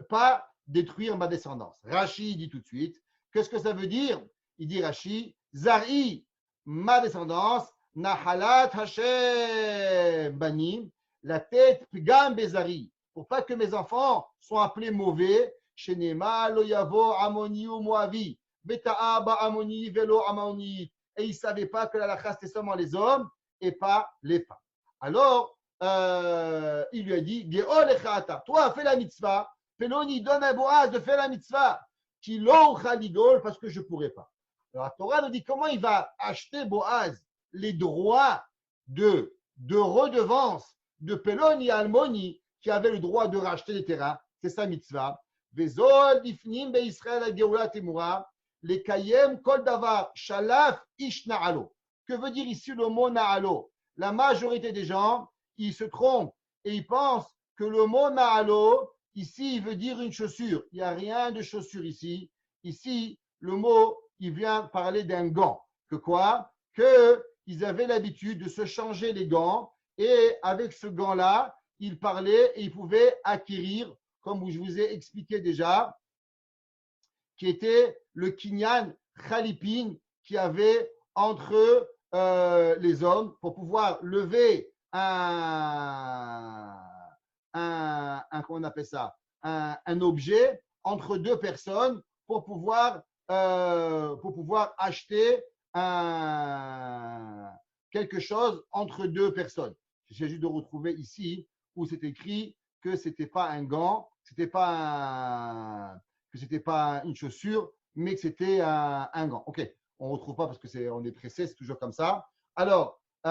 pas détruire ma descendance. Rashi dit tout de suite, qu'est-ce que ça veut dire? Il dit Rashi, Zari, ma descendance, Nahalat Hashem Banim, la tête Pgam Bezari, pour pas que mes enfants soient appelés mauvais, Shenema lo yavo Amoni ou Moavi, Beta'a ba Amoni velo Amoni, et ils ne savaient pas que la lacha c'était seulement les hommes et pas les femmes. Alors, il lui a dit, Geol echata, toi fais la mitzvah, Peloni donne à Boaz de faire la mitzvah, qui l'ont chaligol parce que je ne pourrais pas. Alors la Torah nous dit comment il va acheter Boaz les droits de redevance de Peloni Almoni qui avait le droit de racheter les terrains. C'est sa mitzvah. Vezol difnim be Israël a Geoula Temura, les kayem kol davar shalaf ish na'alo. Que veut dire ici le mot na'alo? La majorité des gens, ils se trompent et ils pensent que le mot na'alo, ici, il veut dire une chaussure. Il n'y a rien de chaussure ici. Ici, le mot, il vient parler d'un gant. Que quoi? Qu'ils avaient l'habitude de se changer les gants et avec ce gant-là, ils parlaient et ils pouvaient acquérir, comme je vous ai expliqué déjà, qui était le kinyan khalipin qu'il y avait entre les hommes pour pouvoir lever comment on appelle ça, un objet entre deux personnes pour pouvoir acheter quelque chose entre deux personnes. J'essaie juste de retrouver ici où c'est écrit que ce n'était pas un gant, que ce n'était pas une chaussure, mais que c'était un gant. Ok, on ne retrouve pas parce que on est pressé, c'est toujours comme ça. Alors il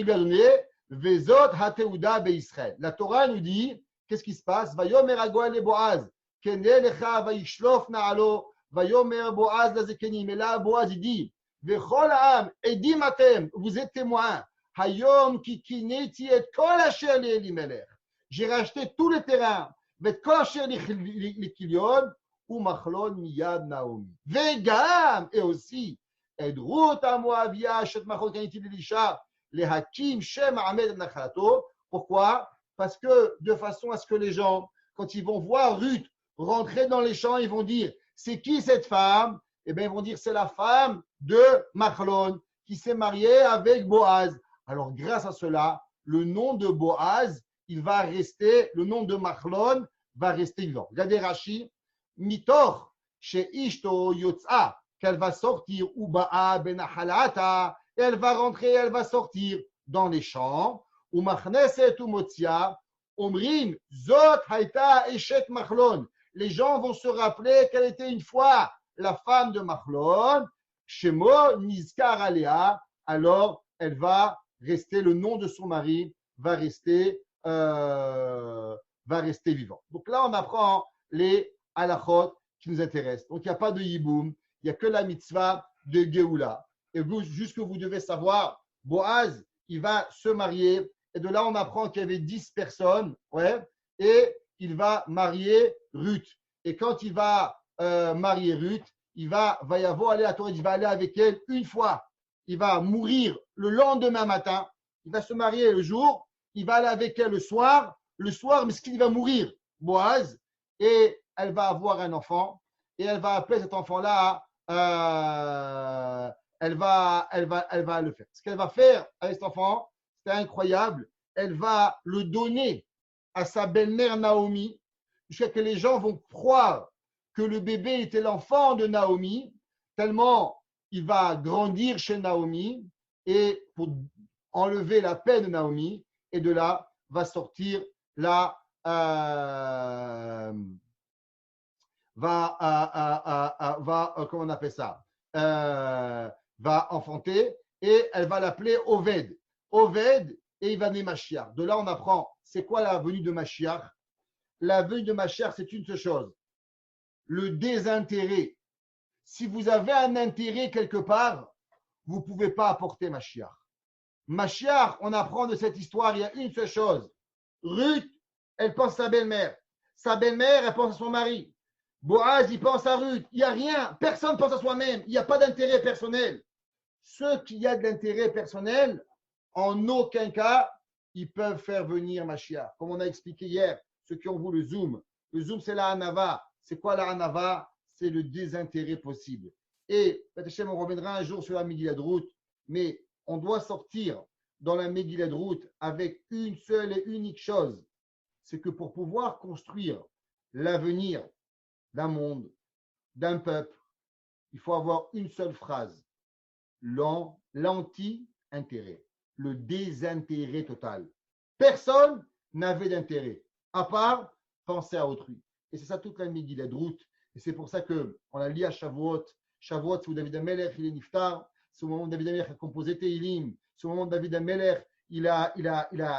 lui a donné Vezot Hateuda be Israël. La Torah nous dit qu'est-ce qui se passe? Vayomer Agoel le Boaz, Kene lecha vaishlof na'alo, Vayomer Boaz la zekenim. Et là, Boaz il dit Vechol ha'am edim atem, vous êtes témoins. Hayom ki kineti et kol asher li Elimelech. J'ai racheté tous les terrains. Vet kol asher li Kilion ou machlon miyad Naomi. Vegam et aussi Edrut Moavia Shet Machon Kaniti Elisha. Les Hakim Shem Ahmed Nachalato. Pourquoi? Parce que de façon à ce que les gens, quand ils vont voir Ruth rentrer dans les champs, ils vont dire c'est qui cette femme? Eh bien, ils vont dire c'est la femme de Machlon qui s'est mariée avec Boaz. Alors, grâce à cela, le nom de Boaz, il va rester, le nom de Machlon va rester vivant. Regardez Rashi, Mitor chez Ishto Yotza, qu'elle va sortir Uba'a ben Halata. Elle va rentrer, elle va sortir dans les champs. Ou machneset ou motzia, omrim zot haïta eshet machlon. Les gens vont se rappeler qu'elle était une fois la femme de Machlon. Shemo nizkar alea. Alors, elle va rester, le nom de son mari va rester vivant. Donc là, on apprend les halachot qui nous intéressent. Donc, il n'y a pas de yiboum, il n'y a que la mitzvah de Géoula. Et vous, juste que vous devez savoir, Boaz, il va se marier. Et de là, on apprend qu'il y avait 10 personnes. Ouais, et il va marier Ruth. Et quand il va marier Ruth, il va y avoir aller à la Torah, il va aller avec elle une fois. Il va mourir le lendemain matin. Il va se marier le jour. Il va aller avec elle le soir. Le soir, mais il va mourir, Boaz, et elle va avoir un enfant. Et elle va appeler cet enfant-là, elle va le faire. Ce qu'elle va faire avec cet enfant, c'est incroyable. Elle va le donner à sa belle-mère Naomi, jusqu'à ce que les gens vont croire que le bébé était l'enfant de Naomi, tellement il va grandir chez Naomi, et pour enlever la peine de Naomi, et de là va sortir la comment on appelle ça, va enfanter, et elle va l'appeler Oved. Oved, et il va naître Mashiach. De là, on apprend, c'est quoi la venue de Mashiach? La venue de Mashiach, c'est une seule chose, le désintérêt. Si vous avez un intérêt quelque part, vous ne pouvez pas apporter Mashiach. Mashiach, on apprend de cette histoire, il y a une seule chose. Ruth, elle pense à sa belle-mère. Sa belle-mère, elle pense à son mari. Boaz, il pense à Ruth. Il n'y a rien. Personne ne pense à soi-même. Il n'y a pas d'intérêt personnel. Ceux qui ont de l'intérêt personnel, en aucun cas, ils peuvent faire venir Mashiach. Comme on a expliqué hier, ceux qui ont vu le Zoom. Le Zoom, c'est la Hanava. C'est quoi la Hanava? C'est le désintérêt possible. Et, on reviendra un jour sur la Megillah de Ruth, mais on doit sortir dans la Megillah de Ruth avec une seule et unique chose. C'est que pour pouvoir construire l'avenir d'un monde, d'un peuple, il faut avoir une seule phrase. L'anti-intérêt, le désintérêt total. Personne n'avait d'intérêt, à part penser à autrui. Et c'est ça toute la Megillah de Ruth. Et c'est pour ça qu'on a lu à Shavuot. Shavuot, c'est où David Amelech, il est niftar. C'est au moment où David Amelech a composé Teilim. C'est au moment où David Amelech, il a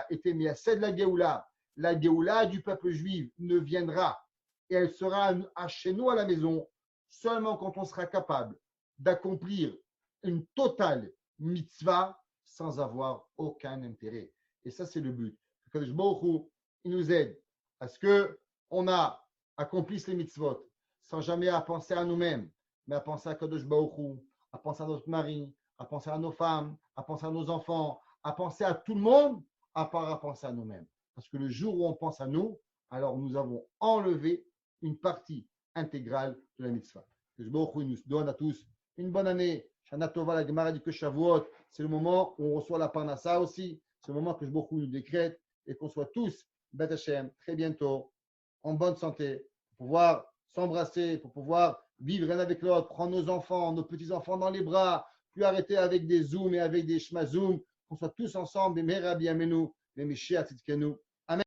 été mis à cède la Géoula. La Géoula du peuple juif ne viendra. Et elle sera chez nous à la maison seulement quand on sera capable d'accomplir une totale mitzvah sans avoir aucun intérêt. Et ça, c'est le but. Que Kadosh Baruch Hu, il nous aide à ce qu'on a accompli les mitzvot sans jamais à penser à nous-mêmes, mais à penser à Kadosh Baruch Hu, à penser à notre mari, à penser à nos femmes, à penser à nos enfants, à penser à tout le monde, à part à penser à nous-mêmes. Parce que le jour où on pense à nous, alors nous avons enlevé une partie intégrale de la mitzvah. Que Baruch Hu nous donne à tous une bonne année. Shana Tova, la Gemara dit que Shavuot, c'est le moment où on reçoit la Parnassa aussi. C'est le moment que Baruch Hu nous décrète et qu'on soit tous, Bet Hashem, très bientôt, en bonne santé, pour pouvoir s'embrasser, pour pouvoir vivre l'un avec l'autre, prendre nos enfants, nos petits-enfants dans les bras, puis arrêter avec des zooms et avec des shmazoom, qu'on soit tous ensemble, et Mera Biamenu, les Meshiach Tzidkenu.